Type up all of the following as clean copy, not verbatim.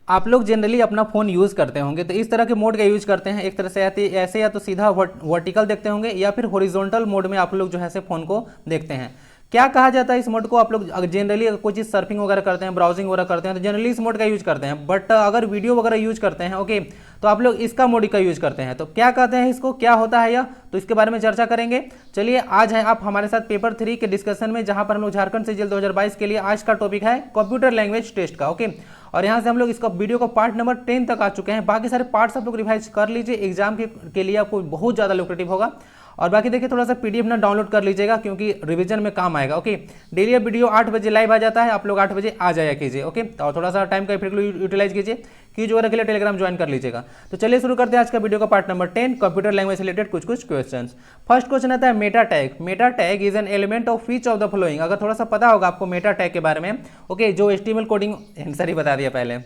आप लोग जनरली अपना फ़ोन यूज़ करते होंगे तो इस तरह के मोड का यूज़ करते हैं। एक तरह से ऐसे या तो सीधा वर्टिकल देखते होंगे या फिर हॉरिजॉन्टल मोड में आप लोग जो है से फ़ोन को देखते हैं। क्या कहा जाता है इस मोड को? आप लोग जनरली अगर कोई चीज़ सर्फिंग वगैरह करते हैं, ब्राउजिंग वगैरह करते हैं तो जनरली इस मोड का यूज़ करते हैं। बट अगर वीडियो वगैरह यूज़ करते हैं ओके, तो आप लोग इसका मोड का यूज़ करते हैं। तो क्या कहते हैं इसको, क्या होता है यह, तो इसके बारे में चर्चा करेंगे। चलिए आज है आप हमारे साथ पेपर 3 के डिस्कशन में, जहां पर हम लोग झारखंड सिविल 2022 के लिए आज का टॉपिक है कंप्यूटर लैंग्वेज टेस्ट का। ओके, और यहाँ से हम लोग इसका वीडियो का पार्ट नंबर 10 तक आ चुके हैं। बाकी सारे पार्ट्स आप लोग रिवाइज कर लीजिए, एग्जाम के लिए आपको बहुत ज़्यादा लुक्रेटिव होगा। और बाकी देखिए थोड़ा सा पीडीएफ ना डाउनलोड कर लीजिएगा क्योंकि रिवीजन में काम आएगा। ओके, डेली ये वीडियो 8 बजे लाइव आ जाता है, आप लोग 8 बजे आ जाया कीजिए। ओके, और थोड़ा सा टाइम का इफेक्ट यूटिलाइज कीजिए, क्यूज वगैरह के लिए टेलीग्राम ज्वाइन कर लीजिएगा। तो चलिए शुरू करते हैं आज का वीडियो का part number 10, computer language related कुछ क्वेश्चंस। फर्स्ट क्वेश्चन आता है Meta tag. Meta tag is an element of which of the following. अगर थोड़ा सा पता होगा आपको मेटा टैग के बारे में, ओके, जो एचटीएमएल कोडिंग, आंसर ही बता दिया पहले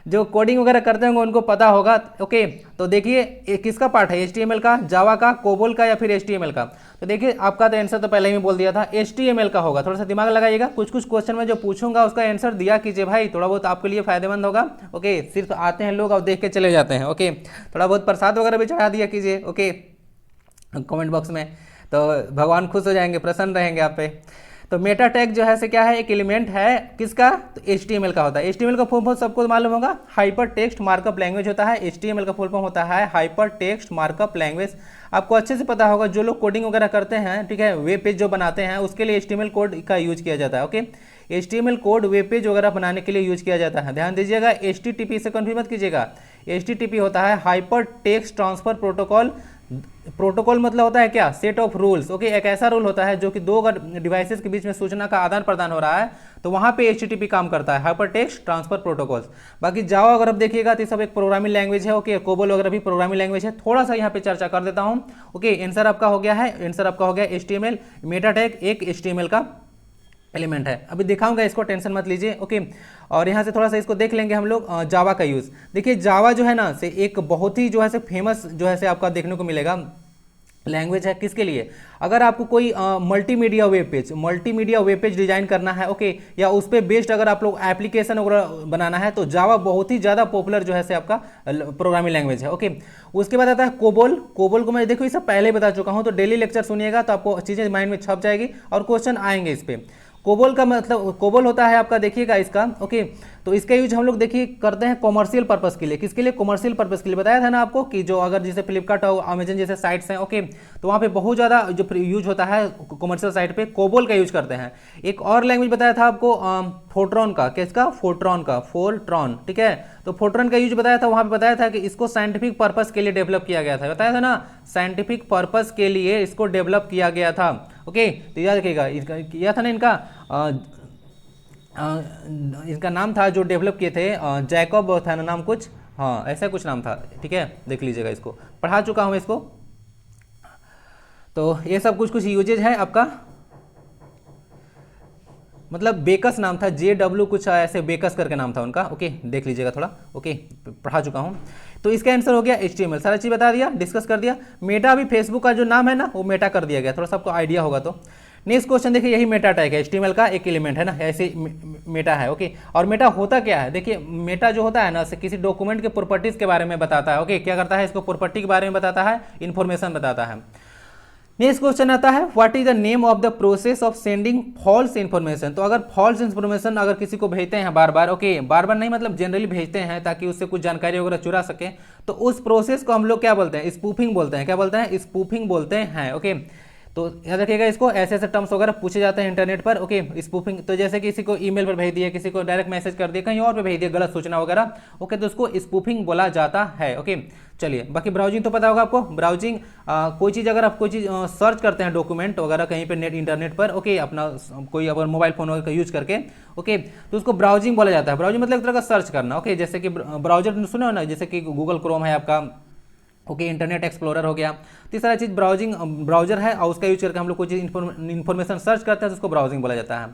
जो कोडिंग वगैरह करते होंगे उनको पता होगा। ओके, तो देखिए किसका पार्ट है, एचटीएमएल का, जावा का, कोबोल का या फिर एचटीएमएल का। तो देखिए आपका तो आंसर तो पहले ही बोल दिया था, एचटीएमएल का होगा। थोड़ा सा दिमाग लगाइएगा, कुछ क्वेश्चन में जो पूछूंगा उसका आंसर दिया कीजिए भाई, थोड़ा बहुत आपके लिए फायदेमंद होगा। ओके, सिर्फ आते हैं लोग और देख के चले जाते हैं। ओके, थोड़ा बहुत प्रसाद वगैरह भी चढ़ा दिया कीजिए। ओके, कमेंट बॉक्स में, तो भगवान खुश हो जाएंगे, प्रसन्न रहेंगे आप पे। तो मेटा टैग जो है से क्या है, एक एलिमेंट है किसका, तो एचटीएमएल का होता है। एचटीएमएल का फुल फॉर्म सबको मालूम होगा, हाइपर टेक्स्ट मार्कअप लैंग्वेज होता है। एचटीएमएल का फुल फॉर्म होता है हाइपर टेक्स्ट मार्कअप लैंग्वेज। आपको अच्छे से पता होगा, जो लोग कोडिंग वगैरह करते हैं, ठीक है, वेब पेज जो बनाते हैं उसके लिए एचटीएमएल कोड का यूज किया जाता है। Okay, HTML code web page वगैरह बनाने के लिए यूज किया जाता है। ध्यान दीजिएगा, एचटीटीपी से कंफ्यूज मत कीजिएगा। एचटीटीपी होता है hyper text transfer protocol. Protocol मतलब होता है क्या, सेट ऑफ रूल्स। ओके, एक ऐसा रूल होता है जो कि दो डिवाइसेस के बीच में सूचना का आदान प्रदान हो रहा है, तो वहां पे एचटीटीपी काम करता है, हाइपर टेक्स्ट ट्रांसफर प्रोटोकॉल्स। बाकी जावा अगर आप देखिएगा तो सब एक प्रोग्रामिंग लैंग्वेज है। ओके, कोबोल वगैरह भी प्रोग्रामिंग लैंग्वेज है। थोड़ा सा यहाँ पे चर्चा कर देता हूँ। ओके, आंसर आपका हो गया है, आंसर आपका हो गया एचटीएमएल। मेटा टैग एक एचटीएमएल का एलिमेंट है। अभी दिखाऊंगा इसको, टेंशन मत लीजिए। ओके, और यहाँ से थोड़ा सा इसको देख लेंगे हम लोग, जावा का यूज़। देखिए जावा जो है ना से एक बहुत ही जो है से फेमस जो है से आपका देखने को मिलेगा लैंग्वेज है। किसके लिए, अगर आपको कोई मल्टीमीडिया वेब पेज डिजाइन करना है, ओके, या उस पर बेस्ड अगर आप लोग एप्लीकेशन वगैरह बनाना है, तो जावा बहुत ही ज़्यादा पॉपुलर जो है से आपका प्रोग्रामिंग लैंग्वेज है। ओके, उसके बाद आता है कोबोल। कोबोल को मैं देखो ये सब पहले बता चुका हूँ, तो डेली लेक्चर सुनिएगा तो आपको चीज़ें माइंड में छप जाएगी और क्वेश्चन आएंगे इस पर। कोबोल का मतलब, कोबोल होता है आपका, देखिएगा इसका। ओके, तो इसका यूज हम लोग देखिए करते हैं कॉमर्शियल पर्पस के लिए। किसके लिए, कॉमर्शियल पर्पस के लिए। बताया था ना आपको कि जो अगर जैसे फ्लिपकार्ट और अमेजन जैसे साइट्स हैं, ओके, तो वहाँ पे बहुत ज़्यादा जो यूज होता है कॉमर्शियल साइट पे, कोबोल का यूज करते हैं। एक और लैंग्वेज बताया था आपको फोर्ट्रॉन का, किसका, फोर्ट्रॉन, ठीक है। तो फोर्ट्रॉन का यूज बताया था, वहाँ पे बताया था कि इसको साइंटिफिक पर्पस के लिए डेवलप किया गया था। बताया था ना, साइंटिफिक पर्पस के लिए इसको डेवलप किया गया था। ओके, तो याद रखिएगा, किया था ना इनका नाम था जो डेवलप किए थे, जैकब था ना नाम कुछ, हाँ ऐसा कुछ नाम था, ठीक है, देख लीजिएगा, इसको पढ़ा चुका हूँ इसको। तो ये सब कुछ यूजेज है आपका, मतलब बेकस नाम था, JW कुछ ऐसे बेकस करके नाम था उनका। ओके, देख लीजिएगा थोड़ा। ओके, पढ़ा चुका हूँ। तो इसका आंसर हो गया HTML। सारा चीज़ बता दिया, डिस्कस कर दिया। मेटा भी फेसबुक का जो नाम है ना, वो मेटा कर दिया गया, थोड़ा सा आपको आइडिया होगा। तो नेक्स्ट क्वेश्चन देखिए, यही मेटा टैग है, HTML का एक एलिमेंट है ना, ऐसे मेटा है। ओके, और मेटा होता क्या है, देखिए मेटा जो होता है ना, किसी डॉक्यूमेंट के प्रॉपर्टीज के बारे में बताता है। ओके, क्या करता है, इसको प्रॉपर्टी के बारे में बताता है, इन्फॉर्मेशन बताता है। नेक्स्ट क्वेश्चन आता है, what is the name of the process of sending false information. तो अगर फॉल्स इन्फॉर्मेशन अगर किसी को भेजते हैं बार बार, ओके, बार बार नहीं मतलब जनरली भेजते हैं ताकि उससे कुछ जानकारी वगैरह चुरा सके, तो उस प्रोसेस को हम लोग क्या बोलते हैं, स्पूफिंग बोलते हैं। क्या बोलते हैं, स्पूफिंग बोलते हैं। ओके, तो याद रखिएगा इसको, ऐसे ऐसे टर्म्स वगैरह पूछे जाते हैं इंटरनेट पर। ओके, स्पूफिंग, तो जैसे किसी को ईमेल पर भेज दिया, किसी को डायरेक्ट मैसेज कर दिया, कहीं और पे भेज दिया गलत सूचना वगैरह, ओके, तो उसको स्पूफिंग बोला जाता है। ओके, चलिए, बाकी ब्राउजिंग तो पता होगा आपको। ब्राउजिंग कोई चीज़ अगर आप कोई चीज़ सर्च करते हैं, डॉक्यूमेंट वगैरह कहीं पे इंटरनेट पर, ओके, अपना कोई अगर मोबाइल फोन वगैरह का यूज करके, ओके, तो उसको ब्राउजिंग बोला जाता है। ब्राउजिंग मतलब एक तरह का सर्च करना। ओके, जैसे कि ब्राउजर सुने हो ना, जैसे कि गूगल क्रोम है आपका, ओके, इंटरनेट एक्सप्लोरर हो गया, तो ये सारा चीज़ ब्राउजर है, और उसका यूज करके हम लोग कोई चीज़ इन्फॉर्मेशन सर्च करते हैं तो उसको ब्राउजिंग बोला जाता है।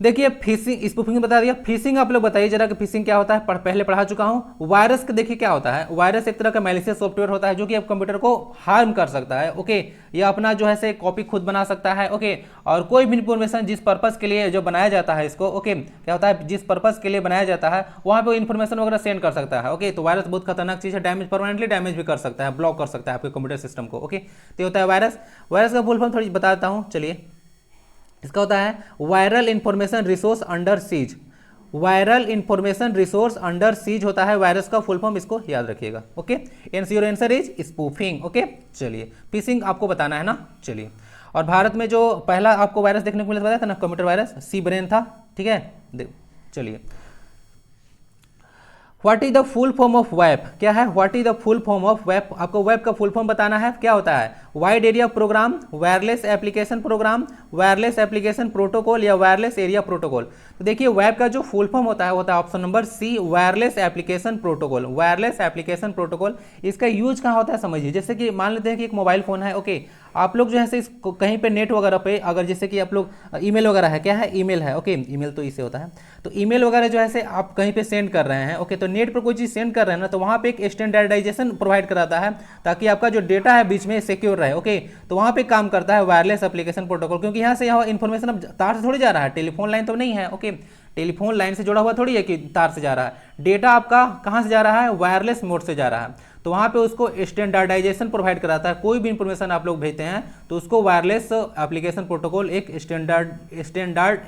देखिए फिशिंग, स्पूफिंग बता दिया। फिशिंग आप लोग बताइए जरा कि फिशिंग क्या होता है, पहले पढ़ा चुका हूं। वायरस का देखिए क्या होता है, वायरस एक तरह का मैलिशियस सॉफ्टवेयर होता है जो कि आप कंप्यूटर को हार्म कर सकता है, ओके, या अपना जो है से कॉपी खुद बना सकता है, ओके, और कोई भी इंफॉर्मेशन जिस पर्पस के लिए जो बनाया जाता है इसको, ओके, क्या होता है जिस पर्पस के लिए बनाया जाता है वहां पे इन्फॉर्मेशन वगैरह सेंड कर सकता है, ओके। तो वायरस बहुत खतरनाक चीज है, डैमेज परमानेंटली डैमेज भी कर सकता है, ब्लॉक कर सकता है आपके कंप्यूटर सिस्टम को, ओके। तो ये होता है वायरस। वायरस का फुल फॉर्म थोड़ी बताता हूँ, चलिए। इसका होता है viral information resource under seize. Viral information resource under seize होता है वायरस का फुल फॉर्म, इसको याद रखिएगा, okay. Your answer is spoofing, okay. चलिए फिशिंग आपको बताना है ना, चलिए। और भारत में जो पहला आपको वायरस देखने को मिला बताया था ना, कंप्यूटर वायरस, सी ब्रेन था, ठीक है। चलिए, what is the full form of web, क्या है, what is the full form of web, आपको वेब का फुल फॉर्म बताना है। क्या होता है, wide area program, wireless application program, wireless application protocol या वायरलेस एरिया प्रोटोकॉल। तो देखिए वेब का जो फुल फॉर्म होता है option number C, wireless application protocol. Wireless application protocol, इसका यूज कहाँ होता है समझिए। जैसे कि मान लेते हैं कि एक मोबाइल फोन है, ओके, आप लोग जो है इसको कहीं पे नेट वगैरह पे, अगर जैसे कि आप लोग ईमेल वगैरह है, क्या है, ईमेल है, ओके, ईमेल तो इससे होता है। तो ईमेल वगैरह जो है से आप कहीं पे सेंड कर रहे हैं, ओके, तो नेट पर कोई चीज़ सेंड कर रहे हैं ना, तो वहाँ पे एक स्टैंडर्डाइजेशन प्रोवाइड कराता है ताकि आपका जो डेटा है बीच में सिक्योर रहे, ओके। तो वहाँ पे काम करता है वायरलेस एप्लीकेशन प्रोटोकॉल, क्योंकि यहाँ से यहाँ इन्फॉर्मेशन अब तार से थोड़ी जा रहा है, टेलीफोन लाइन तो नहीं है, ओके, टेलीफोन लाइन से जुड़ा हुआ थोड़ी है कि तार से जा रहा है, डेटा आपका कहाँ से जा रहा है, वायरलेस मोड से जा रहा है। तो वहाँ पे उसको स्टैंडर्डाइजेशन प्रोवाइड कराता है। कोई भी इंफॉर्मेशन आप लोग भेजते हैं तो उसको वायरलेस एप्लीकेशन प्रोटोकॉल एक स्टैंडर्ड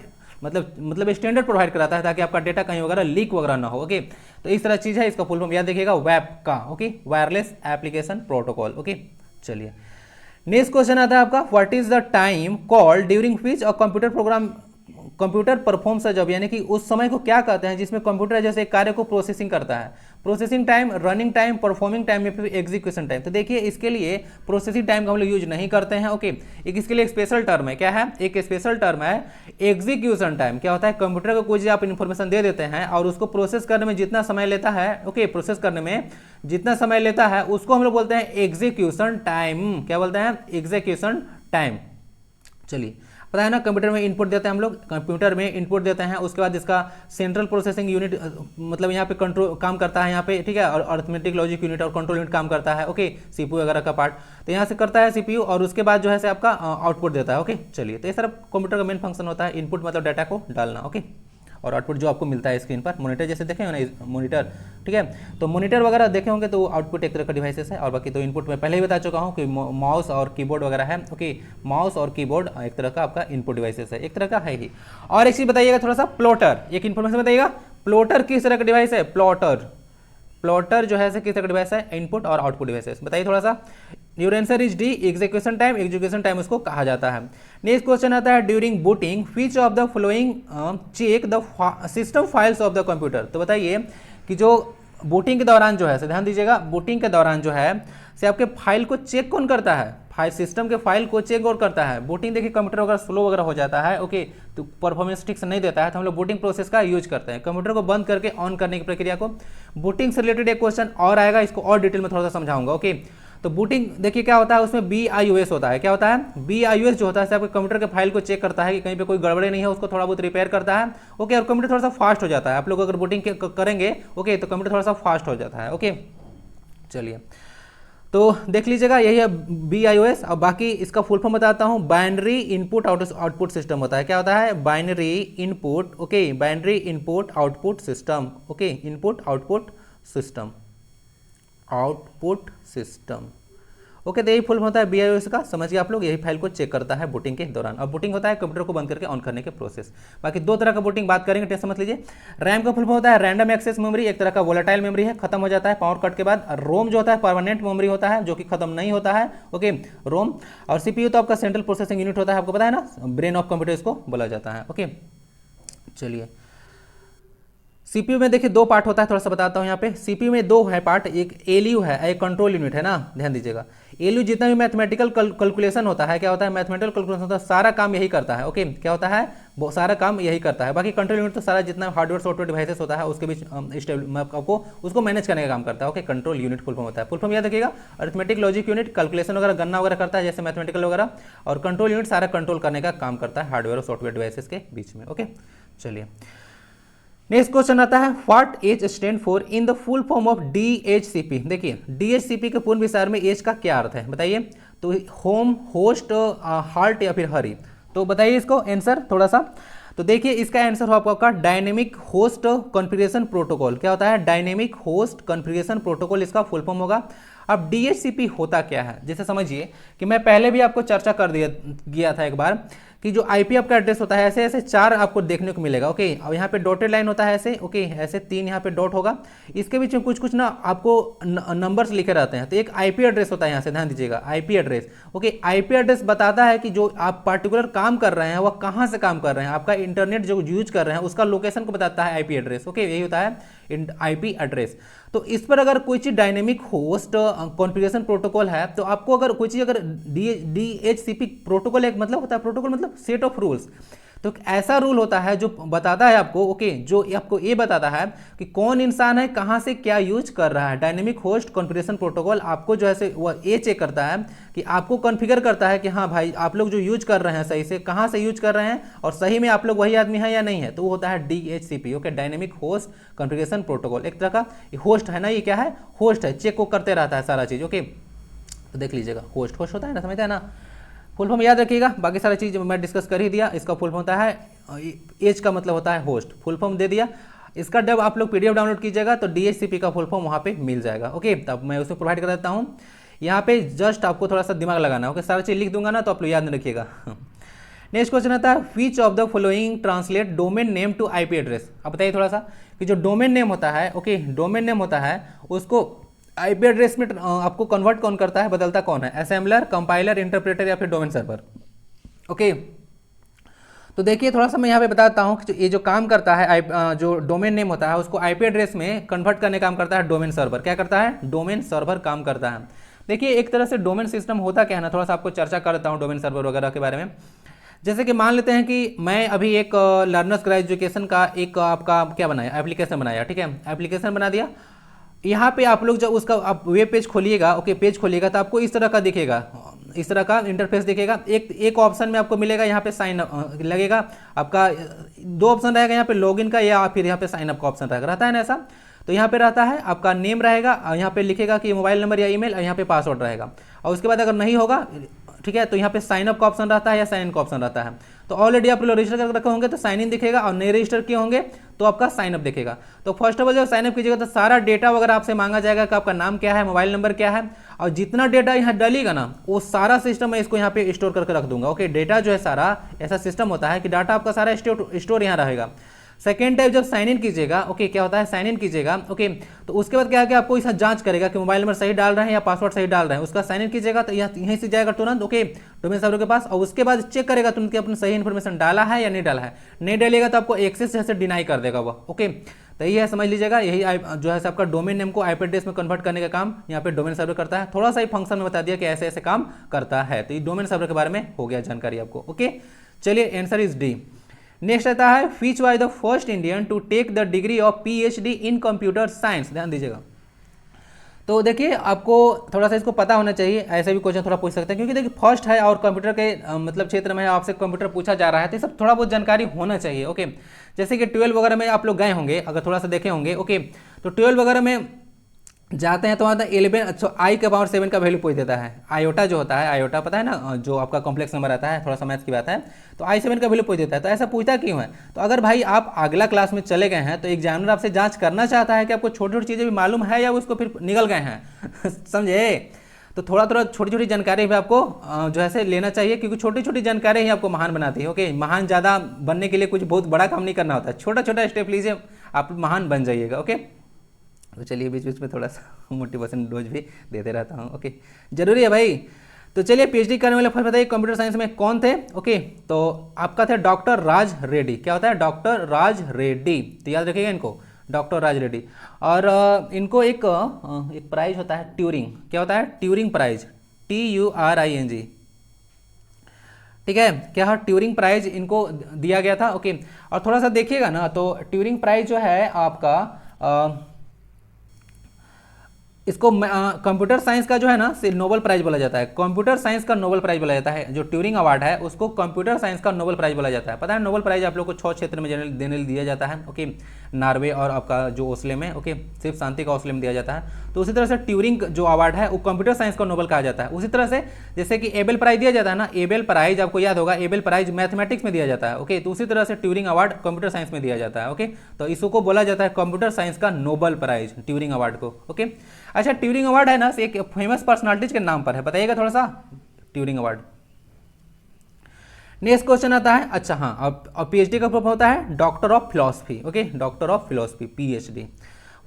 मतलब स्टैंडर्ड प्रोवाइड कराता है ताकि आपका डेटा कहीं वगैरह लीक वगैरह ना हो, ओके। तो इस तरह चीज़ है, इसका फुल फॉर्म याद देखिएगा, वेब का, okay, wireless application protocol, okay. चलिए नेक्स्ट क्वेश्चन आता है आपका, what is the time called during which a computer performs a job, यानी कि उस समय को क्या कहते हैं जिसमें कंप्यूटर जैसे एक कार्य को प्रोसेसिंग करता है। Processing time, running time, performing time या फिर एग्जीक्यूशन टाइम। तो देखिए इसके लिए प्रोसेसिंग टाइम का हम लोग यूज नहीं करते हैं, ओके। एक इसके लिए एक स्पेशल टर्म है, क्या है, एक स्पेशल टर्म है एग्जीक्यूशन टाइम। क्या होता है, कंप्यूटर को कोई आप इन्फॉर्मेशन दे देते हैं और उसको प्रोसेस करने में जितना समय लेता है, ओके, प्रोसेस करने में जितना समय लेता है उसको हम लोग बोलते हैं एग्जीक्यूशन टाइम। क्या बोलते हैं, एग्जीक्यूशन टाइम। चलिए पता है ना, कंप्यूटर में इनपुट देते हैं हम लोग, कंप्यूटर में इनपुट देते हैं, उसके बाद इसका सेंट्रल प्रोसेसिंग यूनिट मतलब यहाँ पे कंट्रोल काम करता है यहाँ पे, ठीक है, और अरिथमेटिक लॉजिक यूनिट और कंट्रोल यूनिट काम करता है, ओके, सीपीयू वगैरह का पार्ट। तो यहाँ से करता है सीपीयू और उसके बाद जो है से आपका आउटपुट देता है, ओके। चलिए तो ये सारा कंप्यूटर का मेन फंक्शन होता है, इनपुट मतलब डाटा को डालना, ओके, और आउटपुट जो आपको मिलता है स्क्रीन पर, मॉनिटर जैसे देखे हो ना, मॉनिटर, ठीक है। तो मॉनिटर वगैरह देखे होंगे तो आउटपुट एक तरह का डिवाइसेस है, और बाकी तो इनपुट में पहले ही बता चुका हूँ कि माउस और कीबोर्ड वगैरह है, ओके। माउस और कीबोर्ड एक तरह का आपका इनपुट डिवाइसेस है, एक तरह का है ही। और एक चीज़ बताइएगा थोड़ा सा, प्लॉटर, एक इन्फॉर्मेशन बताइएगा, प्लॉटर किस तरह का डिवाइस है, प्लॉटर, प्लॉटर जो है किस तरह का डिवाइस है, इनपुट और आउटपुट डिवाइसेस, बताइए थोड़ा सा। Your answer is D, execution time, execution time उसको कहा जाता है। नेक्स्ट क्वेश्चन आता है, during booting which of the following check the system files of the computer. तो बताइए कि जो बूटिंग के दौरान जो है, ध्यान दीजिएगा, बूटिंग के दौरान जो है से आपके फाइल को चेक कौन करता है, फाइल सिस्टम के फाइल को चेक और करता है। बूटिंग देखिए कंप्यूटर वगैरह स्लो वगैरह हो जाता है, ओके, तो परफॉर्मेंस ठीक से नहीं देता है, तो हम लोग बूटिंग प्रोसेस का यूज करते हैं। कंप्यूटर को बंद करके ऑन करने की प्रक्रिया को, बूटिंग से रिलेटेड एक क्वेश्चन और आएगा, इसको और डिटेल में थोड़ा सा समझाऊंगा, ओके। तो बूटिंग देखिए क्या होता है, उसमें BIOS होता है, क्या होता है, BIOS जो होता है आपके कंप्यूटर के फाइल को चेक करता है कि कहीं पे कोई गड़बड़ी नहीं है, उसको थोड़ा बहुत रिपेयर करता है, ओके, और कंप्यूटर थोड़ा सा फास्ट हो जाता है। आप लोग अगर बूटिंग करेंगे, ओके, तो कंप्यूटर थोड़ा सा फास्ट हो जाता है, ओके। चलिए तो देख लीजिएगा, यही है BIOS। और बाकी इसका फुल फॉर्म बताता हूँ, बाइनरी इनपुट आउटपुट सिस्टम होता है। क्या होता है, binary input, okay, binary input output system, okay, input output system, output system, okay. तो यही फुल होता है BIOS का, समझिए आप लोग, यही फाइल को चेक करता है बूटिंग के दौरान। अब बूटिंग होता है कंप्यूटर को बंद करके ऑन करने के प्रोसेस। बाकी दो तरह का बूटिंग बात करेंगे, टेंशन मत लीजिए। रैम का फुल होता है रैंडम एक्सेस मेमोरी, एक तरह का वोलेटाइल मेमोरी है, खत्म हो जाता है पावर कट के बाद। रोम जो होता है परमानेंट मेमोरी होता है जो कि खत्म नहीं होता है, ओके, रोम। और CPU तो आपका सेंट्रल प्रोसेसिंग यूनिट होता है, आपको पता है ना, ब्रेन ऑफ कंप्यूटर इसको बोला जाता है, ओके। चलिए CPU में देखिए दो पार्ट होता है, थोड़ा सा बताता हूँ यहाँ पे। CPU में दो है पार्ट, एक ALU है, एक कंट्रोल यूनिट है ना, ध्यान दीजिएगा। ALU जितना भी मैथमेटिकल कैलकुलेशन होता है, क्या होता है, मैथमेटिकल कैलकुलेशन होता है, सारा काम यही करता है, ओके। क्या होता है, वो सारा काम यही करता है। बाकी कंट्रोल यूनिट तो सारा जितना हार्डवेयर सॉफ्टवेयर डिवाइसेस होता है उसके बीच आपको उसको मैनेज करने का काम करता है, okay. Control unit full form होता है, फुल फॉर्म याद रखिएगा। अरिथमेटिक लॉजिक यूनिट कैलकुलेशन वगैरह गणना वगैरह करता है जैसे मैथमेटिकल वगैरह, और कंट्रोल यूनिट सारा कंट्रोल करने का काम करता है हार्डवेयर और सॉफ्टवेयर डिवाइसेस के बीच में, ओके। चलिए नेक्स्ट क्वेश्चन आता है, what as stand for in the full form of DHCP। देखिए DHCP के पूर्ण विस्तार में एज का क्या अर्थ है बताइए। तो होम, होस्ट, हार्ट या फिर हरी, तो बताइए इसको आंसर थोड़ा सा। तो देखिए इसका आंसर हो आपका डायनेमिक होस्ट कॉन्फ़िगरेशन प्रोटोकॉल। क्या होता है? डायनेमिक होस्ट कॉन्फ़िगरेशन प्रोटोकॉल इसका फुल फॉर्म होगा। अब DHCP होता क्या है, जैसे समझिए कि मैं पहले भी आपको चर्चा कर दिया था एक बार कि जो IP आपका एड्रेस होता है ऐसे ऐसे 4 आपको देखने को मिलेगा। ओके, अब यहाँ पे डॉटेड लाइन होता है ऐसे, ओके ऐसे 3 यहाँ पे डॉट होगा, इसके बीच में कुछ कुछ ना आपको नंबर्स लिखे रहते हैं। तो एक IP एड्रेस होता है, यहाँ से ध्यान दीजिएगा IP address. Okay, IP address बताता है कि जो आप पार्टिकुलर काम कर रहे हैं वह कहाँ से काम कर रहे हैं, आपका इंटरनेट जो यूज कर रहे हैं उसका लोकेशन को बताता है IP एड्रेस। ओके, यही होता है IP एड्रेस। तो इस पर अगर कोई चीज़ डायनेमिक होस्ट कॉन्फ़िगरेशन प्रोटोकॉल है, तो आपको अगर कोई चीज़ अगर DHCP प्रोटोकॉल एक मतलब होता है, प्रोटोकॉल मतलब सेट ऑफ रूल्स। तो ऐसा रूल होता है जो बताता है आपको, ओके, जो आपको ये बताता है कि कौन इंसान है कहाँ से क्या यूज कर रहा है। डायनेमिक होस्ट कॉन्फ़िगरेशन प्रोटोकॉल आपको जो है वो ये चेक करता है कि आपको कॉन्फ़िगर करता है कि हाँ भाई आप लोग जो यूज कर रहे हैं सही से कहाँ से यूज कर रहे हैं और सही में आप लोग वही आदमी है या नहीं है। तो वो होता है DHCP। Okay, dynamic host configuration protocol. एक तरह का होस्ट है ना, ये क्या है? होस्ट है, चेक को करते रहता है सारा चीज़। ओके, तो देख लीजिएगा, होस्ट होस्ट होता है ना, समझते हैं ना। फुल फॉर्म याद रखिएगा, बाकी सारी चीज़ मैं डिस्कस कर ही दिया। इसका फुल फॉर्म होता है एज का मतलब होता है होस्ट, फुल फॉर्म दे दिया। इसका जब आप लोग PDF डाउनलोड कीजिएगा तो DHCP का फुल फॉर्म वहाँ पे मिल जाएगा। ओके, तब मैं उसमें प्रोवाइड कर देता हूँ। यहाँ पे जस्ट आपको थोड़ा सा दिमाग लगाना है। ओके, सारी चीज़ लिख दूंगा ना तो आप लोग याद नहीं रखिएगा। नेक्स्ट क्वेश्चन आता है, which of the following translate domain name to IP address. अब बताइए थोड़ा सा कि जो डोमेन नेम होता है, ओके डोमेन नेम होता है उसको IP एड्रेस में आपको कन्वर्ट कौन करता है, बदलता कौन है? असेंबलर, कंपाइलर, इंटरप्रेटर या फिर डोमेन सर्वर। ओके, तो देखिए थोड़ा सा मैं यहाँ पे बताता हूँ कि ये जो काम करता है जो डोमेन नेम होता है उसको IP एड्रेस में कन्वर्ट करने काम करता है डोमेन सर्वर। क्या करता है? डोमेन सर्वर काम करता है। देखिए एक तरह से डोमेन सिस्टम होता क्या है ना, थोड़ा सा आपको चर्चा कर देता हूँ डोमेन सर्वर वगैरह के बारे में। जैसे कि मान लेते हैं कि मैं अभी एक लर्नर्स ग्रेजुएशन का एक आपका क्या बनाया, एप्लीकेशन बनाया, ठीक है, एप्लीकेशन बना दिया। यहाँ पे आप लोग जब उसका आप वेब पेज खोलिएगा, ओके पेज खोलिएगा तो आपको इस तरह का दिखेगा, इस तरह का इंटरफेस दिखेगा। एक ऑप्शन में आपको मिलेगा यहाँ पे साइन अप लगेगा, आपका 2 ऑप्शन रहेगा यहाँ पे लॉगिन का या फिर यहाँ पे साइन अप का ऑप्शन रहेगा, रहता है ना ऐसा। तो यहाँ पे रहता है आपका नेम रहेगा, यहाँ पे लिखेगा कि मोबाइल नंबर या ईमेल, और यहाँ पे पासवर्ड रहेगा। और उसके बाद अगर नहीं होगा, ठीक है, तो यहाँ पे साइन अप का ऑप्शन रहता है या साइन इन का ऑप्शन रहता है। तो ऑलरेडी आप लोग रजिस्टर करके रखे होंगे तो साइन इन दिखेगा, और नए रजिस्टर किए होंगे तो आपका साइन अप दिखेगा। तो फर्स्ट ऑफ ऑल जब साइन अप कीजिएगा तो सारा डेटा वगैरह आपसे मांगा जाएगा कि आपका नाम क्या है, मोबाइल नंबर क्या है, और जितना डेटा यहाँ डालिएगा ना वो सारा सिस्टम मैं इसको यहाँ पे स्टोर करके रख दूंगा। ओके, डेटा जो है सारा ऐसा सिस्टम होता है कि डाटा आपका सारा स्टोर यहाँ रहेगा। सेकेंड टाइप जब साइन इन कीजिएगा, ओके क्या होता है, साइन इन कीजिएगा, ओके तो उसके बाद क्या है कि आपको इसका जांच करेगा कि मोबाइल नंबर सही डाल रहे हैं या पासवर्ड सही डाल रहे हैं। उसका साइन इन कीजिएगा तो यहीं से जाएगा तुरंत, ओके डोमेन सर्वर के पास, और उसके बाद चेक करेगा तुरंत कि आपने सही इन्फॉर्मेशन डाला है या नहीं डाला है। नहीं डालिएगा तो आपको एक्सेस जैसे डिनाई कर देगा वो। ओके, तो यही है, समझ लीजिएगा, यही जो है आपका डोमेन नेम को IP एड्रेस में कन्वर्ट करने का काम यहाँ पे डोमेन सर्वर करता है। थोड़ा सा ही फंक्शन में बता दिया कि ऐसे ऐसे काम करता है। तो ये डोमेन सर्वर के बारे में हो गया जानकारी आपको। ओके, चलिए आंसर इज डी। नेक्स्ट आता है, which was the first Indian to take the degree of PhD in computer science. ध्यान दीजिएगा, तो देखिए आपको थोड़ा सा इसको पता होना चाहिए, ऐसे भी क्वेश्चन थोड़ा पूछ सकते हैं क्योंकि देखिए फर्स्ट है और कंप्यूटर के मतलब क्षेत्र में आपसे कंप्यूटर पूछा जा रहा है, तो सब थोड़ा बहुत जानकारी होना चाहिए। ओके, जैसे कि 12 वगैरह में आप लोग गए होंगे, अगर थोड़ा सा देखे होंगे, ओके तो 12 वगैरह में जाते हैं तो वहाँ 11 अच्छा I के पावर 7 का वैल्यू पूछ देता है। आयोटा जो होता है, आयोटा पता है ना, जो आपका कॉम्प्लेक्स नंबर आता है, थोड़ा सा मैथ्स की बात है, तो I7 का वैल्यू पूछ देता है। तो ऐसा पूछता क्यों है? तो अगर भाई आप अगला क्लास में चले गए हैं तो एग्जामिनर आपसे जांच करना चाहता है कि आपको छोटी छोटी चीज़ें भी मालूम है या उसको फिर निकल गए हैं समझे? तो थोड़ा थोड़ा छोटी छोटी जानकारी भी आपको जो है लेना चाहिए, क्योंकि छोटी छोटी जानकारी ही आपको महान बनाती है। ओके, महान ज़्यादा बनने के लिए कुछ बहुत बड़ा काम नहीं करना होता है, छोटा छोटा स्टेप लीजिए आप महान बन जाइएगा। ओके, तो चलिए बीच बीच में थोड़ा सा मोटिवेशन डोज भी देते रहता हूँ। ओके, जरूरी है भाई। तो चलिए PhD करने वाले फर्स्ट बताइए कंप्यूटर साइंस में कौन थे। ओके, तो आपका थे डॉक्टर राज रेड्डी। क्या होता है? डॉक्टर राज रेड्डी, तो याद रखिएगा इनको, डॉक्टर राज रेड्डी। और इनको एक प्राइज होता है ट्यूरिंग। क्या होता है? ट्यूरिंग प्राइज, TURING, ठीक है, क्या है? ट्यूरिंग प्राइज इनको दिया गया था। ओके, और थोड़ा सा देखिएगा ना तो ट्यूरिंग प्राइज जो है आपका इसको कंप्यूटर साइंस का जो है ना नोबेल प्राइज बोला जाता है, कंप्यूटर साइंस का नोबेल प्राइज बोला जाता है। जो ट्यूरिंग अवार्ड है उसको कंप्यूटर साइंस का नोबेल प्राइज बोला जाता है। पता है नोबेल प्राइज आप लोग को 6 क्षेत्र में जनरल देने दिया जाता है, ओके, नॉर्वे और आपका जो ओस्ले में, ओके, सिर्फ शांति का ओस्ले में दिया जाता है। तो उसी तरह से ट्यूरिंग जो अवार्ड है वो कंप्यूटर साइंस का नोबेल कहा जाता है। उसी तरह से जैसे कि एबेल प्राइज दिया जाता है ना, एबेल प्राइज आपको याद होगा, एबेल प्राइज मैथमेटिक्स में दिया जाता है, ओके। तो उसी तरह से ट्यूरिंग अवार्ड कंप्यूटर साइंस में दिया जाता है, ओके। तो इसको बोला जाता है कंप्यूटर साइंस का नोबेल प्राइज, ट्यूरिंग अवार्ड को, ओके। अच्छा, ट्यूरिंग अवार्ड है ना एक फेमस पर्सनालिटीज के नाम पर है, बताइएगा थोड़ा सा ट्यूरिंग अवार्ड। नेक्स्ट क्वेश्चन आता है, अच्छा हाँ, अब पीएचडी का प्रूफ होता है doctor of philosophy, okay, doctor of philosophy, PhD.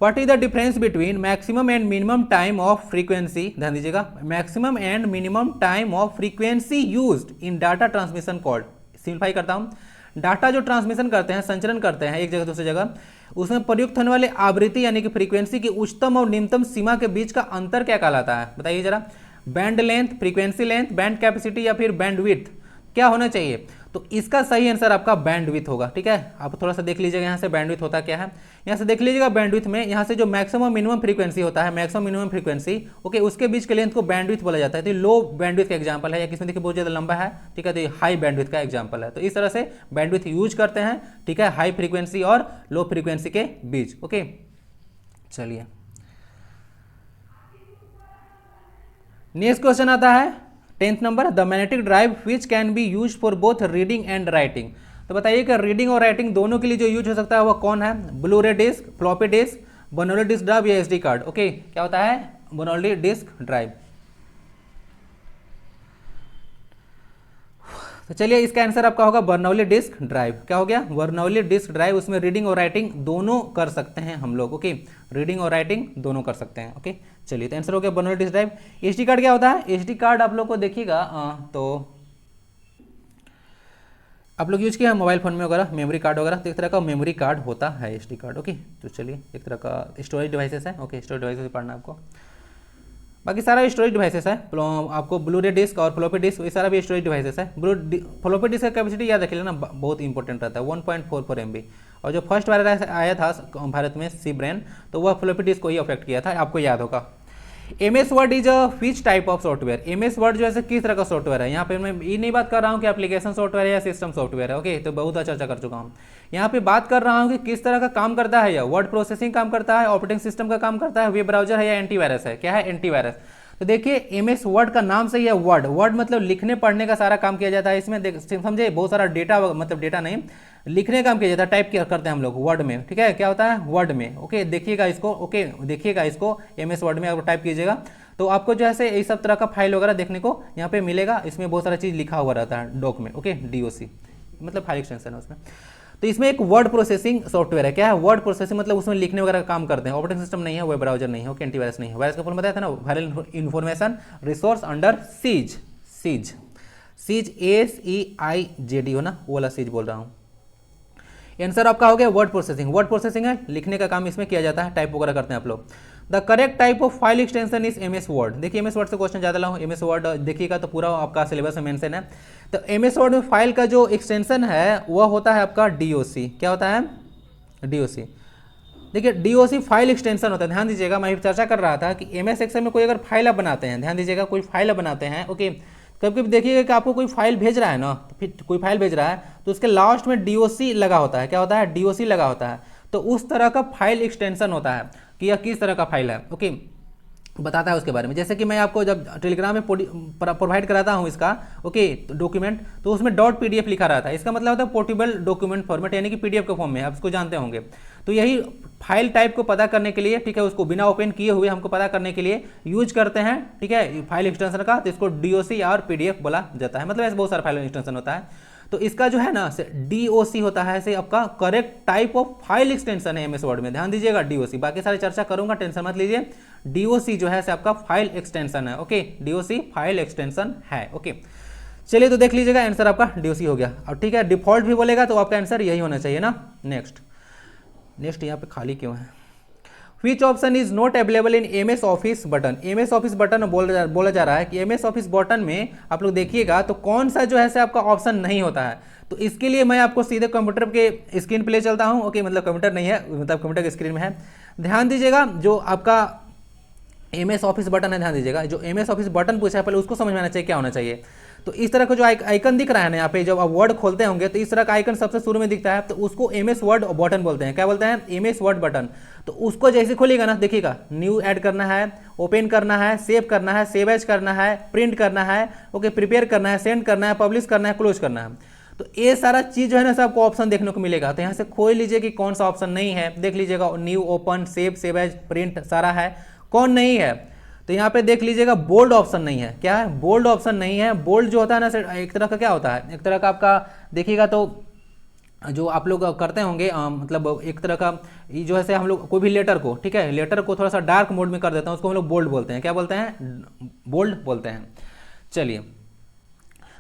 What is the difference between maximum and minimum time of frequency, ध्यान दीजिएगा, maximum and minimum time of frequency used in data transmission code. Simplify करता हूँ, data जो transmission करते हैं, संचरण करते हैं एक जगह दूसरी जगह, उसमें प्रयुक्त होने वाले आवृत्ति यानी कि फ्रीक्वेंसी की उच्चतम और निम्नतम सीमा के बीच का अंतर क्या कहलाता है, बताइए जरा। Band length, frequency length, band capacity या फिर बैंड विड्थ, क्या होना चाहिए? तो इसका सही आंसर आपका बैंडविड्थ होगा, ठीक है। आप थोड़ा सा देख लीजिएगा यहाँ से बैंडविड्थ होता क्या है, यहाँ से देख लीजिएगा बैंडविड्थ में यहाँ से जो मैक्सिमम मिनिमम फ्रीक्वेंसी होता है, मैक्सिमम मिनिमम फ्रीक्वेंसी, ओके, उसके बीच के लेंथ को बैंडविड्थ बोला जाता है। तो लो बैंडविड्थ का एग्जांपल है, या किसमें देखिए बहुत ज़्यादा लंबा है, ठीक है, तो ये हाई बैंडविड्थ का एग्जांपल है। तो इस तरह से बैंडविड्थ यूज करते हैं, ठीक है, हाई फ्रीक्वेंसी और लो फ्रीक्वेंसी के बीच, ओके। चलिए नेक्स्ट क्वेश्चन आता है 10th number, the magnetic drive which can be use for both reading and writing. तो बताइए कि रीडिंग और राइटिंग दोनों के लिए जो यूज हो सकता है वह कौन है? Blu ray disc, floppy disk, Bernoulli disk drive या एसडी कार्ड, ओके। क्या होता है? Bernoulli disk drive. तो चलिए इसका आंसर आपका होगा बर्नौली डिस्क ड्राइव। क्या हो गया? Bernoulli disk drive. उसमें रीडिंग और राइटिंग दोनों कर सकते हैं हम लोग, ओके, रीडिंग और राइटिंग दोनों कर सकते हैं, ओके। चलिए तो आंसर हो गया Bernoulli disk drive. SD card क्या होता है? एसडी कार्ड आप लोग को देखिएगा तो आप लोग यूज किया है मोबाइल फोन में वगैरह, मेमोरी कार्ड वगैरह, तो एक तरह का मेमोरी कार्ड होता है एसडी कार्ड, ओके। तो चलिए एक तरह का स्टोरेज डिवाइसेस है, ओके, स्टोरेज डिवाइसेस पढ़ना है आपको। बाकी सारा स्टोरेज डिवाइसेस है, आपको ब्लू रे डिस्क और फ्लॉपी डिस्क ये सारा भी स्टोरेज डिवाइसेस है। फ्लॉपी डिस्क का कैपेसिटी याद रख लेना, बहुत इंपॉर्टेंट रहता है, 1.44 MB। और जो फर्स्ट वायरस आया था भारत में सी ब्रेन, तो वह फ्लॉपी डिस्क को ही अफेक्ट किया था, आपको याद होगा। MS word is a which type of software? MS word जो है किस तरह का सॉफ्टवेयर है? यहाँ पे मैं ये नहीं बात कर रहा हूँ कि एप्लीकेशन सॉफ्टवेयर है या सिस्टम सॉफ्टवेयर है, ओके, तो बहुत चर्चा कर चुका हूँ। यहाँ पे बात कर रहा हूँ कि किस तरह का काम करता है, या वर्ड प्रोसेसिंग काम करता है, ऑपरेटिंग सिस्टम का काम करता है, वेब ब्राउजर है या एंटीवायरस है? क्या है? एंटीवायरस। तो देखिए MS वर्ड का नाम से ही है वर्ड, वर्ड मतलब लिखने पढ़ने का सारा काम किया जाता है इसमें, समझे, बहुत सारा डेटा, मतलब डेटा नहीं, लिखने का काम किया जाता है, टाइप करते हैं हम लोग वर्ड में, ठीक है। क्या होता है? वर्ड में, ओके, देखिएगा इसको, ओके, देखिएगा इसको MS वर्ड में अगर टाइप कीजिएगा तो आपको जो है ये सब तरह का फाइल वगैरह देखने को यहाँ पे मिलेगा। इसमें बहुत सारा चीज़ लिखा हुआ रहता है डॉक में, ओके, DOC मतलब फाइल एक्सटेंशन है उसमें। तो इसमें एक वर्ड प्रोसेसिंग सॉफ्टवेयर है। क्या है? वर्ड प्रोसेसिंग, मतलब उसमें लिखने वगैरह का काम करते हैं। ऑपरेटिंग सिस्टम नहीं है, वेब ब्राउजर नहीं है, ओके, एंटीवायरस नहीं है। वायरस का फुल बताया था ना, viral information resource under seize, seize, seize SEIJD हो ना, वो वाला सीज बोल रहा हूँ। आंसर आपका हो गया वर्ड प्रोसेसिंग। वर्ड प्रोसेसिंग है, लिखने का काम इसमें किया जाता है, टाइप वगैरह करते हैं आप लोग। The correct type of file extension is MS word. देखिए MS वर्ड से क्वेश्चन ज़्यादा लाऊँ, MS वर्ड देखिएगा तो पूरा आपका सिलेबस में मेंशन है। तो MS वर्ड में फाइल का जो एक्सटेंशन है वह होता है आपका DOC। क्या होता है? DOC। देखिए DOC फाइल एक्सटेंशन होता है, ध्यान दीजिएगा। मैं चर्चा कर रहा था कि MS एक्सेल में कोई अगर फाइल आप बनाते हैं, ध्यान दीजिएगा, कोई फाइल बनाते हैं, ओके, कभी कभी देखिएगा कि आपको कोई फाइल भेज रहा है ना, तो फिर कोई फाइल भेज रहा है तो उसके लास्ट में DOC लगा होता है। क्या होता है? DOC लगा होता है। तो उस तरह का फाइल एक्सटेंशन होता है कि यह किस तरह का फाइल है, ओके, बताता है उसके बारे में। जैसे कि मैं आपको जब टेलीग्राम में प्रोवाइड कराता हूँ इसका, ओके, तो डॉक्यूमेंट, तो उसमें .PDF लिखा रहता है। इसका मतलब होता है पोर्टेबल डॉक्यूमेंट फॉर्मेट, यानी कि PDF के फॉर्म में, आप इसको जानते होंगे। तो यही फाइल टाइप को पता करने के लिए, ठीक है, उसको बिना ओपन किए हुए हमको पता करने के लिए यूज करते हैं, ठीक है, फाइल एक्सटेंशन का। तो इसको DOC और PDF बोला जाता है, मतलब ऐसे बहुत सारा फाइल एक्सटेंशन होता है। तो इसका जो है ना DOC होता है, ऐसे आपका correct type of file extension है MS वर्ड में, ध्यान दीजिएगा DOC। बाकी सारी चर्चा करूंगा, टेंशन मत लीजिए। DOC जो है आपका फाइल एक्सटेंशन है, ओके, DOC फाइल एक्सटेंशन है, ओके। चलिए तो देख लीजिएगा आंसर आपका DOC हो गया। और ठीक है, डिफॉल्ट भी बोलेगा तो आपका आंसर यही होना चाहिए ना। नेक्स्ट यहाँ पे खाली क्यों है? Which option is not available in MS office button? MS office button बोला जा रहा है कि MS ऑफिस बटन में आप लोग देखिएगा तो कौन सा जो है से आपका ऑप्शन नहीं होता है। तो इसके लिए मैं आपको सीधे कंप्यूटर के स्क्रीन पे ले चलता हूं, ओके, मतलब कंप्यूटर नहीं है, मतलब कंप्यूटर की स्क्रीन में है। ध्यान दीजिएगा, जो आपका MS ऑफिस बटन है, ध्यान दीजिएगा, जो MS ऑफिस बटन पूछा है पहले उसको समझ में आना चाहिए क्या होना चाहिए। तो इस तरह का जो आइकन दिख रहा है ना यहाँ पे, जब आप वर्ड खोलते होंगे तो इस तरह का आइकन सबसे शुरू में दिखता है, तो उसको MS वर्ड बटन बोलते हैं। क्या बोलते हैं? MS word button. तो उसको जैसे खोलिएगा ना, देखिएगा न्यू ऐड करना है, ओपन करना है, सेव करना है, सेव एज करना है, प्रिंट करना है, ओके, प्रिपेयर करना है, सेंड करना है, पब्लिश करना है, क्लोज करना है। तो ये सारा चीज जो है ना सब आपको ऑप्शन देखने को मिलेगा। तो यहाँ से खोल लीजिए कि कौन सा ऑप्शन नहीं है, देख लीजिएगा, new, open, save as, print सारा है, कौन नहीं है। तो यहाँ पे देख लीजिएगा बोल्ड ऑप्शन नहीं है। क्या है? बोल्ड ऑप्शन नहीं है। बोल्ड जो होता है ना एक तरह का क्या होता है, एक तरह का आपका देखिएगा तो जो आप लोग करते होंगे मतलब एक तरह का जो है से हम लोग कोई भी लेटर को, ठीक है, लेटर को थोड़ा सा डार्क मोड में कर देते हैं, उसको हम लोग बोल्ड बोलते हैं। क्या बोलते हैं? बोल्ड बोलते हैं। चलिए,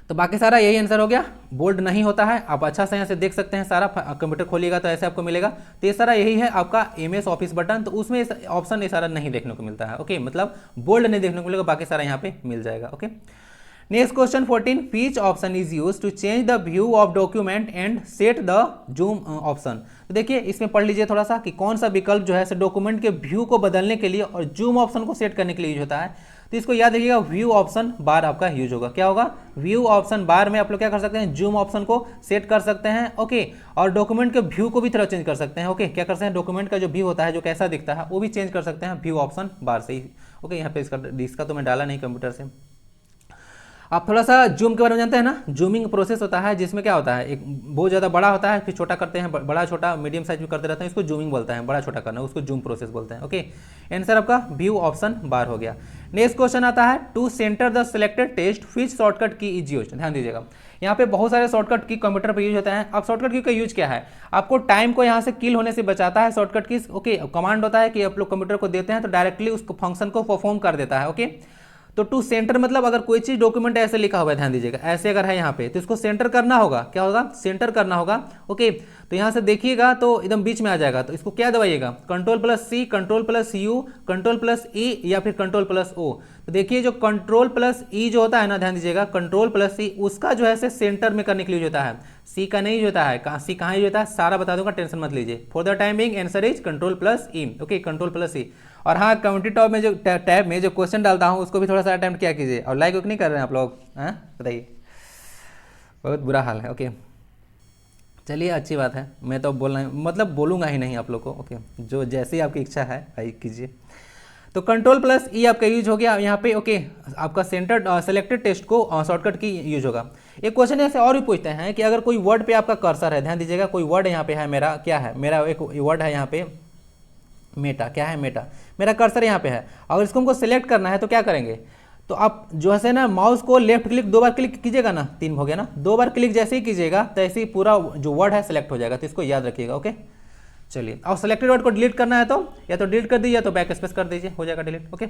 तो बाकी सारा यही आंसर हो गया। बोल्ड नहीं होता है, आप अच्छा से यहाँ से देख सकते हैं, सारा कंप्यूटर खोलिएगा तो ऐसे आपको मिलेगा। तो ये सारा यही है आपका MS ऑफिस बटन। तो उसमें ऑप्शन ये सारा नहीं देखने को मिलता है, ओके, मतलब बोल्ड नहीं देखने को मिलेगा, बाकी सारा यहाँ पे मिल जाएगा, okay. Next question 14, which option is use to change the view of document and set the zoom option. तो देखिए इसमें पढ़ लीजिए थोड़ा सा कि कौन सा विकल्प जो है डॉक्यूमेंट के व्यू को बदलने के लिए और जूम ऑप्शन को सेट करने के लिए यूज होता है। तो इसको याद रखिएगा, व्यू ऑप्शन बार आपका यूज होगा। क्या होगा? व्यू ऑप्शन बार में आप लोग क्या कर सकते हैं, जूम ऑप्शन को सेट कर सकते हैं, ओके, और डॉक्यूमेंट के व्यू को भी थोड़ा चेंज कर सकते हैं, ओके। क्या कर सकते हैं, डॉक्यूमेंट का जो व्यू होता है जो कैसा दिखता है वो भी चेंज कर सकते हैं व्यू ऑप्शन बार से ही, ओके। यहाँ पे इसका तो मैं डाला नहीं कंप्यूटर से। आप थोड़ा सा जूम के बारे में जानते हैं ना, जूमिंग प्रोसेस होता है जिसमें क्या होता है, एक बहुत ज़्यादा बड़ा होता है फिर छोटा करते हैं, बड़ा छोटा मीडियम साइज में करते रहते हैं, इसको जूमिंग बोलते हैं, बड़ा छोटा करना, उसको जूम प्रोसेस बोलते हैं, ओके। आंसर आपका व्यू ऑप्शन बार हो गया। नेक्स्ट क्वेश्चन आता है, to centre the selected test which shortcut key is used. ध्यान दीजिएगा, यहाँ पे बहुत सारे शॉर्टकट की कंप्यूटर पर यूज होता है। अब शॉर्टकट की का यूज क्या है, आपको टाइम को यहाँ से किल होने से बचाता है शॉर्टकट की, ओके। कमांड होता है कि आप लोग कंप्यूटर को देते हैं तो डायरेक्टली उस फंक्शन को परफॉर्म कर देता है, ओके। तो टू सेंटर मतलब अगर कोई चीज डॉक्यूमेंट ऐसे लिखा हुआ है, ध्यान दीजिएगा, ऐसे अगर है यहाँ पे तो इसको सेंटर करना होगा। क्या होगा? सेंटर करना होगा, ओके। तो यहाँ से देखिएगा तो एकदम बीच में आ जाएगा, तो इसको क्या दबाइएगा, Ctrl+C, Ctrl+U, Ctrl+E या फिर Ctrl+O। तो देखिए जो Ctrl+E जो होता है ना, ध्यान दीजिएगा, Ctrl+C उसका जो है से सेंटर में करने के लिए होता है, सी का नहीं होता है। सी कहाँ यूज होता है सारा बता दूंगा, टेंशन मत लीजिए। For the time being answer is Ctrl+E, okay, Ctrl+E। और हाँ, कम्युनिटी टॉप में जो टैब में जो क्वेश्चन डालता हूँ उसको भी थोड़ा सा अटेम्प्ट किया कीजिए। और लाइक नहीं कर रहे हैं आप लोग, हैं बताइए, बहुत बुरा हाल है, ओके। चलिए अच्छी बात है, मैं तो मतलब बोलूँगा ही नहीं आप लोग को, ओके, जो जैसी आपकी इच्छा है भाई कीजिए। तो Ctrl+E आपका यूज हो गया यहाँ पे, ओके। आपका सेंटर सेलेक्टेड टेस्ट को शॉर्टकट की यूज होगा। एक क्वेश्चन ऐसे और भी पूछते हैं कि अगर कोई वर्ड पे आपका कर्सर है, ध्यान दीजिएगा, कोई वर्ड यहाँ पे है, मेरा क्या है, मेरा एक वर्ड है यहाँ पे मेटा, क्या है, मेटा, मेरा कर्सर यहाँ पे है। अगर इसको हमको सिलेक्ट करना है तो क्या करेंगे, तो आप जो है ना माउस को लेफ्ट क्लिक 2 बार क्लिक कीजिएगा ना, 3 हो गया ना, 2 बार क्लिक जैसे ही कीजिएगा तो ऐसे ही पूरा जो वर्ड है सिलेक्ट हो जाएगा। तो इसको याद रखिएगा, ओके। चलिए, और सिलेक्टेड वर्ड को डिलीट करना है तो या तो डिलीट कर दीजिए या तो बैक स्पेस कर दीजिए, हो जाएगा डिलीट, ओके।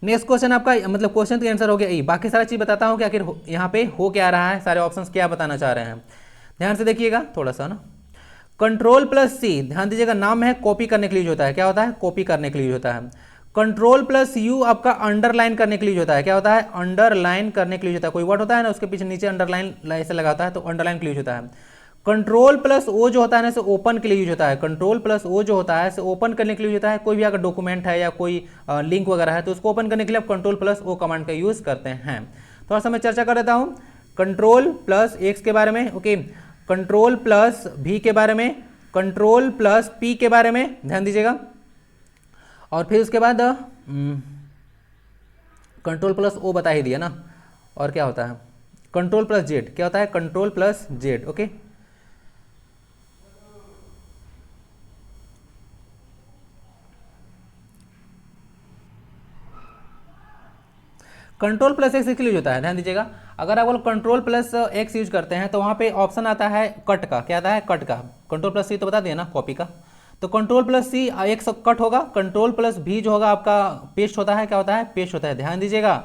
नेक्स्ट क्वेश्चन आपका मतलब क्वेश्चन का आंसर हो गया। बाकी सारा चीज बताता हूँ कि आखिर यहाँ पे हो क्या रहा है, सारे ऑप्शंस क्या बताना चाह रहे हैं, ध्यान से देखिएगा थोड़ा सा ना। Ctrl+C, ध्यान दीजिएगा, नाम है कॉपी करने के लिए होता है। क्या होता है? कॉपी करने के लिए होता है। Ctrl+U आपका अंडरलाइन करने के लिए होता है। क्या होता है? अंडरलाइन करने के लिए होता है। कोई वर्ड होता है ना उसके पीछे नीचे अंडरलाइन ऐसे लगाता है तो अंडरलाइन के लिए होता है। Ctrl+O जो होता है ना इसे ओपन के लिए यूज होता है। Ctrl+O जो होता है इसे ओपन करने के लिए होता है। कोई भी अगर डॉक्यूमेंट है या कोई लिंक वगैरह है तो उसको ओपन करने के लिए आप Ctrl+O कमांड का यूज करते हैं। थोड़ा सा मैं चर्चा कर देता हूँ Ctrl+X के बारे में, ओके, Ctrl+V के बारे में, Ctrl+P के बारे में, ध्यान दीजिएगा, और फिर उसके बाद Ctrl+O बता ही दिया ना। और क्या होता है? Ctrl+Z, क्या होता है? Ctrl+Z, okay. Ctrl+X इसके लिए होता है, ध्यान दीजिएगा। अगर आप Ctrl+X यूज करते हैं तो वहाँ पे ऑप्शन आता है कट का। क्या आता है? कट का। Ctrl+C तो बता दिया ना, कॉपी का। तो Ctrl+C X कट होगा, Ctrl+V जो होगा आपका पेस्ट होता है। क्या होता है? पेस्ट होता है। ध्यान दीजिएगा,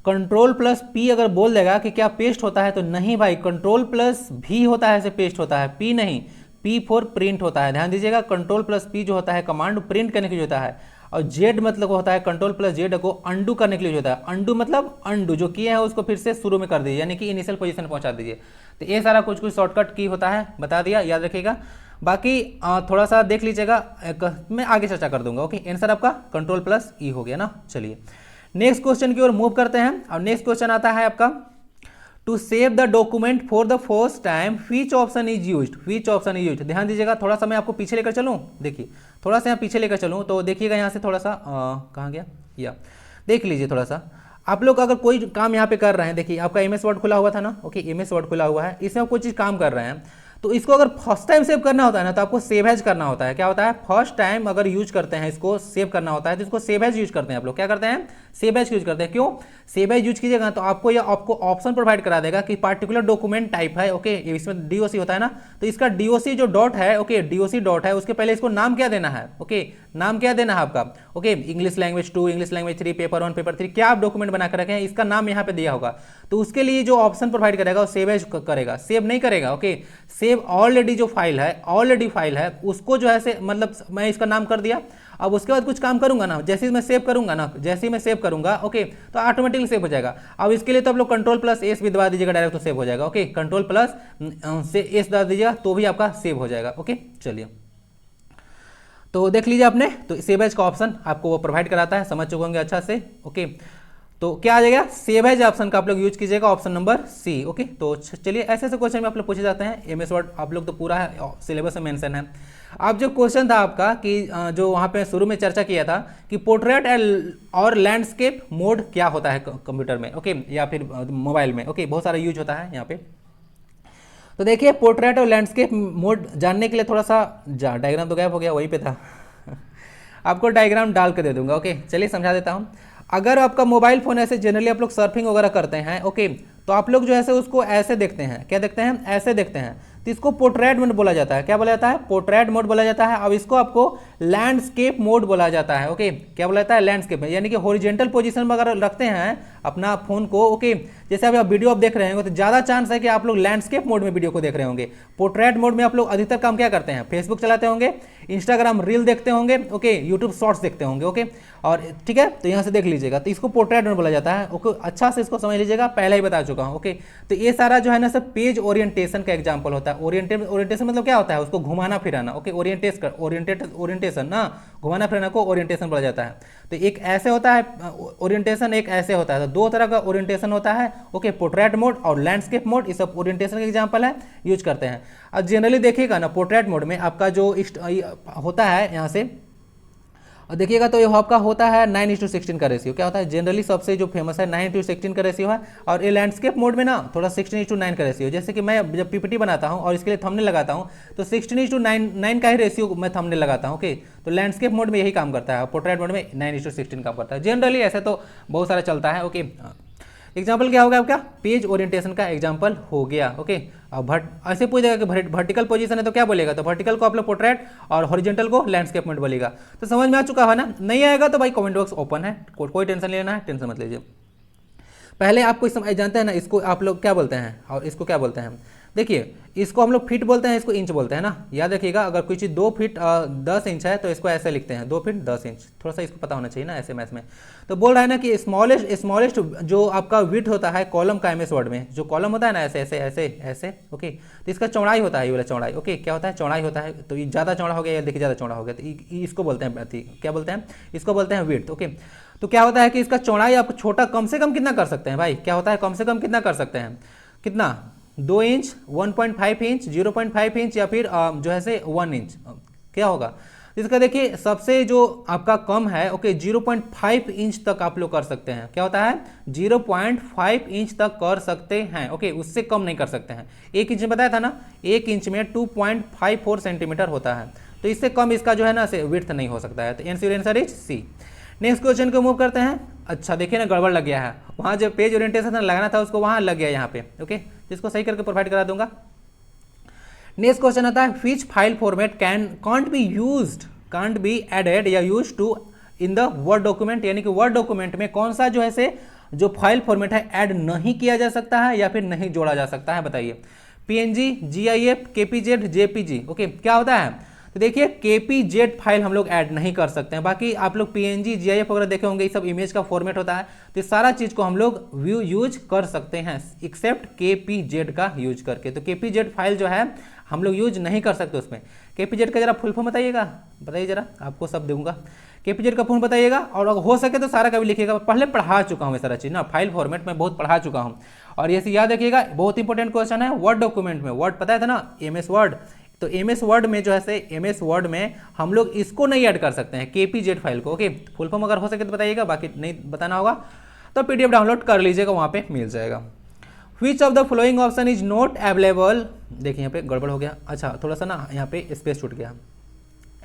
Ctrl+P अगर बोल देगा कि क्या पेस्ट होता है तो नहीं भाई, Ctrl+V होता है, ऐसे पेस्ट होता है, P नहीं, P फॉर प्रिंट होता है। ध्यान दीजिएगा, Ctrl+P जो होता है कमांड प्रिंट करने के लिए होता है, और Z मतलब होता है Ctrl+Z को अंडू करने के लिए होता है। अंडू मतलब अंडू, जो किए हैं उसको फिर से शुरू में कर दीजिए, यानी कि इनिशियल पोजीशन पहुंचा दीजिए। तो ये सारा कुछ शॉर्टकट की होता है, बता दिया, याद रखिएगा। बाकी थोड़ा सा देख लीजिएगा, मैं आगे चर्चा कर दूंगा। ओके, आंसर आपका कंट्रोल प्लस ई हो गया ना। चलिए नेक्स्ट क्वेश्चन की ओर मूव करते हैं। और नेक्स्ट क्वेश्चन आता है आपका, to save the document for the first time which option is used, which option is used. ध्यान दीजिएगा, थोड़ा सा मैं आपको पीछे लेकर चलूँ, देखिए थोड़ा सा यहाँ पीछे लेकर चलूँ तो देखिएगा यहाँ से थोड़ा सा कहाँ गया, या देख लीजिए थोड़ा सा। आप लोग अगर कोई काम यहाँ पे कर रहे हैं, देखिए आपका एमएस वर्ड खुला हुआ था ना। ओके, एमएस वर्ड खुला हुआ है, इसमें आप कोई चीज़ काम कर रहे हैं, तो इसको अगर फर्स्ट टाइम सेव करना होता है ना तो आपको सेव एज करना होता है। क्या होता है, फर्स्ट टाइम अगर यूज करते हैं इसको सेव करना होता है तो इसको सेव एज यूज करते हैं। आप लोग क्या करते हैं, सेव एज यूज करते हैं। क्यों सेव एज यूज कीजिएगा तो आपको यह आपको ऑप्शन प्रोवाइड करा देगा कि पार्टिकुलर डॉक्यूमेंट टाइप है। ओके, इसमें डीओसी होता है ना, तो इसका डीओसी जो डॉट है, ओके डीओसी डॉट है, उसके पहले इसको नाम क्या देना है। ओके, नाम क्या देना है आपका, okay English language 2, English language 3, paper 1, paper 3, क्या आप डॉक्यूमेंट बना कर रखे हैं इसका नाम यहाँ पे दिया होगा। तो उसके लिए जो ऑप्शन प्रोवाइड करेगा वो सेव एज करेगा, सेव नहीं करेगा। ओके, सेव ऑलरेडी जो फाइल है, ऑलरेडी फाइल है उसको जो है से मतलब मैं इसका नाम कर दिया। अब उसके बाद कुछ काम करूंगा ना, जैसे ही मैं सेव करूंगा ना, जैसे ही मैं सेव करूंगा ओके तो ऑटोमेटिकली सेव हो जाएगा। अब इसके लिए तो आप लोग कंट्रोल प्लस एस भी दबा दीजिएगा, डायरेक्ट तो सेव हो जाएगा। ओके, कंट्रोल प्लस से एस दबा दीजिएगा तो भी आपका सेव हो जाएगा। ओके, चलिए तो देख लीजिए आपने, तो सेव एज का ऑप्शन आपको वो प्रोवाइड कराता है, समझ चुके होंगे अच्छा से। ओके, तो क्या आ जाएगा, सेव एज ऑप्शन का आप लोग यूज कीजिएगा, ऑप्शन नंबर सी। ओके, तो चलिए ऐसे ऐसे क्वेश्चन में आप लोग पूछे जाते हैं। एमएस वर्ड आप लोग तो पूरा है सिलेबस में मेंशन है। अब जो क्वेश्चन था आपका कि जो वहाँ पे शुरू में चर्चा किया था कि पोर्ट्रेट और लैंडस्केप मोड क्या होता है कंप्यूटर में, ओके या फिर मोबाइल में। ओके, बहुत सारा यूज होता है यहाँ पे। तो देखिए पोर्ट्रेट और लैंडस्केप मोड जानने के लिए थोड़ा सा डायग्राम तो गायब हो गया, वहीं पे था आपको डायग्राम डाल के दे दूंगा। ओके, चलिए समझा देता हूँ। अगर आपका मोबाइल फोन ऐसे जनरली आप लोग सर्फिंग वगैरह करते हैं, ओके तो आप लोग जो है उसको ऐसे देखते हैं, क्या देखते हैं, ऐसे देखते हैं, तो इसको पोर्ट्रेट मोड बोला जाता है। क्या बोला जाता है, पोर्ट्रेट मोड बोला जाता है। अब इसको आपको लैंडस्केप मोड बोला जाता है। ओके, क्या बोला जाता है, लैंडस्केप में, यानी कि हॉरिजॉन्टल पोजीशन में अगर रखते हैं अपना फोन को, ओके जैसे अभी आप वीडियो आप देख रहे होंगे तो ज़्यादा चांस है कि आप लोग लैंडस्केप मोड में वीडियो को देख रहे होंगे। पोर्ट्रेट मोड में आप लोग अधिकतर काम क्या करते हैं, फेसबुक चलाते होंगे, इंस्टाग्राम रील देखते होंगे, ओके यूट्यूब शॉर्ट्स देखते होंगे। ओके, और ठीक है, तो यहाँ से देख लीजिएगा, तो इसको पोर्ट्रेट मोड बोला जाता है। ओके, अच्छा से इसको समझ लीजिएगा, पहले ही बता चुका हूँ। ओके, तो ये सारा जो है ना सब पेज ओरिएंटेशन का एग्जाम्पल होता है। ओरिएंटेशन मतलब क्या होता है, उसको घुमाना फिराना। ओके, ओरिएंटेशन ना, घुमाना फिराना को ओरिएंटेशन बोला जाता है। तो एक ऐसे होता है ओरिएंटेशन, एक ऐसे होता है, तो दो तरह का ओरिएंटेशन होता है। ओके, पोर्ट्रेट मोड और लैंडस्केप मोड, ये सब ओरिएंटेशन के एग्जांपल है, यूज करते हैं। अब जनरली देखिएगा ना, पोर्ट्रेट मोड में आपका जो होता है यहाँ से और देखिएगा तो ये आपका होता है 9:16 का रेशियो। क्या होता है, जनरली सबसे जो फेमस है 9:16 का रेशियो है। और ये लैंडस्केप मोड में ना थोड़ा 16:9 का रेशियो। जैसे कि मैं जब पीपीटी बनाता हूँ और इसके लिए थंबनेल लगाता हूँ तो 16:9 का ही रेशियो मैं थंबनेल लगाता हूँ। ओके, तो लैंडस्केप मोड में यही काम करता है, पोर्ट्रेट मोड में 9:16 काम करता है। जनरली ऐसे तो बहुत सारा चलता है। ओके, एग्जाम्पल क्या हो गया आपका, पेज ओरिएंटेशन का एग्जाम्पल हो गया। ओके, अब ऐसे पूछेगा कि वर्टिकल पोजीशन है तो क्या बोलेगा, तो वर्टिकल को आप लोग पोर्ट्रेट और हॉरिजॉन्टल को लैंडस्केप मोड बोलेगा। तो समझ में आ चुका है ना, नहीं आएगा तो भाई कमेंट बॉक्स ओपन है, कोई टेंशन लेना है, टेंशन मत लीजिए। पहले आप कोई समझ जानते हैं ना, इसको आप लोग क्या बोलते हैं और इसको क्या बोलते हैं। देखिए, इसको हम लोग फीट बोलते हैं, इसको इंच बोलते हैं ना। याद रखिएगा, अगर कोई चीज़ 2 फीट 10 इंच है तो इसको ऐसे लिखते हैं, 2 फीट 10 इंच। थोड़ा सा इसको पता होना चाहिए ना ऐसे मैथ में। तो बोल रहा है ना कि स्मॉलेस्ट जो आपका विड्थ होता है कॉलम का एमएस वर्ड में, जो कॉलम होता है ना ऐसे ऐसे ऐसे ऐसे। ओके, तो इसका चौड़ाई होता है, ये वाला चौड़ाई। ओके, क्या होता है, चौड़ाई होता है। तो ये ज़्यादा चौड़ा हो गया, देखिए ज़्यादा चौड़ा हो गया, तो इसको बोलते हैं, क्या बोलते हैं, इसको बोलते हैं विड्थ। ओके, तो क्या होता है कि इसका चौड़ाई आप छोटा कम से कम कितना कर सकते हैं भाई, क्या होता है कम से कम कितना कर सकते हैं, कितना 2 इंच, 1.5 इंच, 0.5 इंच या फिर जो है से 1 इंच। क्या होगा इसका, देखिए सबसे जो आपका कम है, ओके 0.5 इंच तक आप लोग कर सकते हैं। क्या होता है, 0.5 इंच तक कर सकते हैं। ओके, उससे कम नहीं कर सकते हैं। 1 इंच में बताया था ना, 1 इंच में 2.54 सेंटीमीटर होता है, तो इससे कम इसका जो है ना विड्थ नहीं हो सकता है। तो answer is C. Next question को मूव करते हैं। अच्छा देखिए ना, गड़बड़ लग गया है, वहाँ जो पेज ओरिएंटेशन लगाना था उसको वहाँ लग गया यहाँ पे। ओके, जिसको सही करके प्रोवाइड करा दूंगा। नेक्स्ट क्वेश्चन आता है, which file format can't be added या use to in the word document, यानी कि वर्ड डॉक्यूमेंट में कौन सा जो है से जो फाइल फॉर्मेट है ऐड नहीं किया जा सकता है या फिर नहीं जोड़ा जा सकता है, बताइए। PNG, GIF, KPZ, JPG। Okay, क्या होता है, तो देखिए KPZ फाइल हम लोग ऐड नहीं कर सकते हैं। बाकी आप लोग PNG GIF वगैरह देखे होंगे, ये सब इमेज का फॉर्मेट होता है, तो सारा चीज़ को हम लोग व्यू यूज कर सकते हैं एक्सेप्ट KPZ का यूज करके। तो KPZ फाइल जो है हम लोग यूज नहीं कर सकते उसमें। KPZ का जरा फुल फॉर्म बताइएगा, बताइए जरा, आपको सब दूंगा। KPZ का फॉर्म बताइएगा, और अगर हो सके तो सारा का भी लिखिएगा। पहले पढ़ा चुका हूँ ये सारा चीज़ ना, फाइल फॉर्मेट में बहुत पढ़ा चुका हूँ। और ये याद रखिएगा, बहुत इंपॉर्टेंट क्वेश्चन है। वर्ड डॉक्यूमेंट में, वर्ड पता था ना, MS वर्ड, तो MS वर्ड में जो है MS वर्ड में हम लोग इसको नहीं ऐड कर सकते हैं KPZ फाइल को। ओके, फुल फॉर्म अगर हो सके तो बताइएगा, बाकी नहीं बताना होगा तो PDF डाउनलोड कर लीजिएगा, वहाँ पे मिल जाएगा। विच of the following option is not available, देखिए यहाँ पे गड़बड़ हो गया, अच्छा थोड़ा सा ना यहाँ पे स्पेस छूट गया,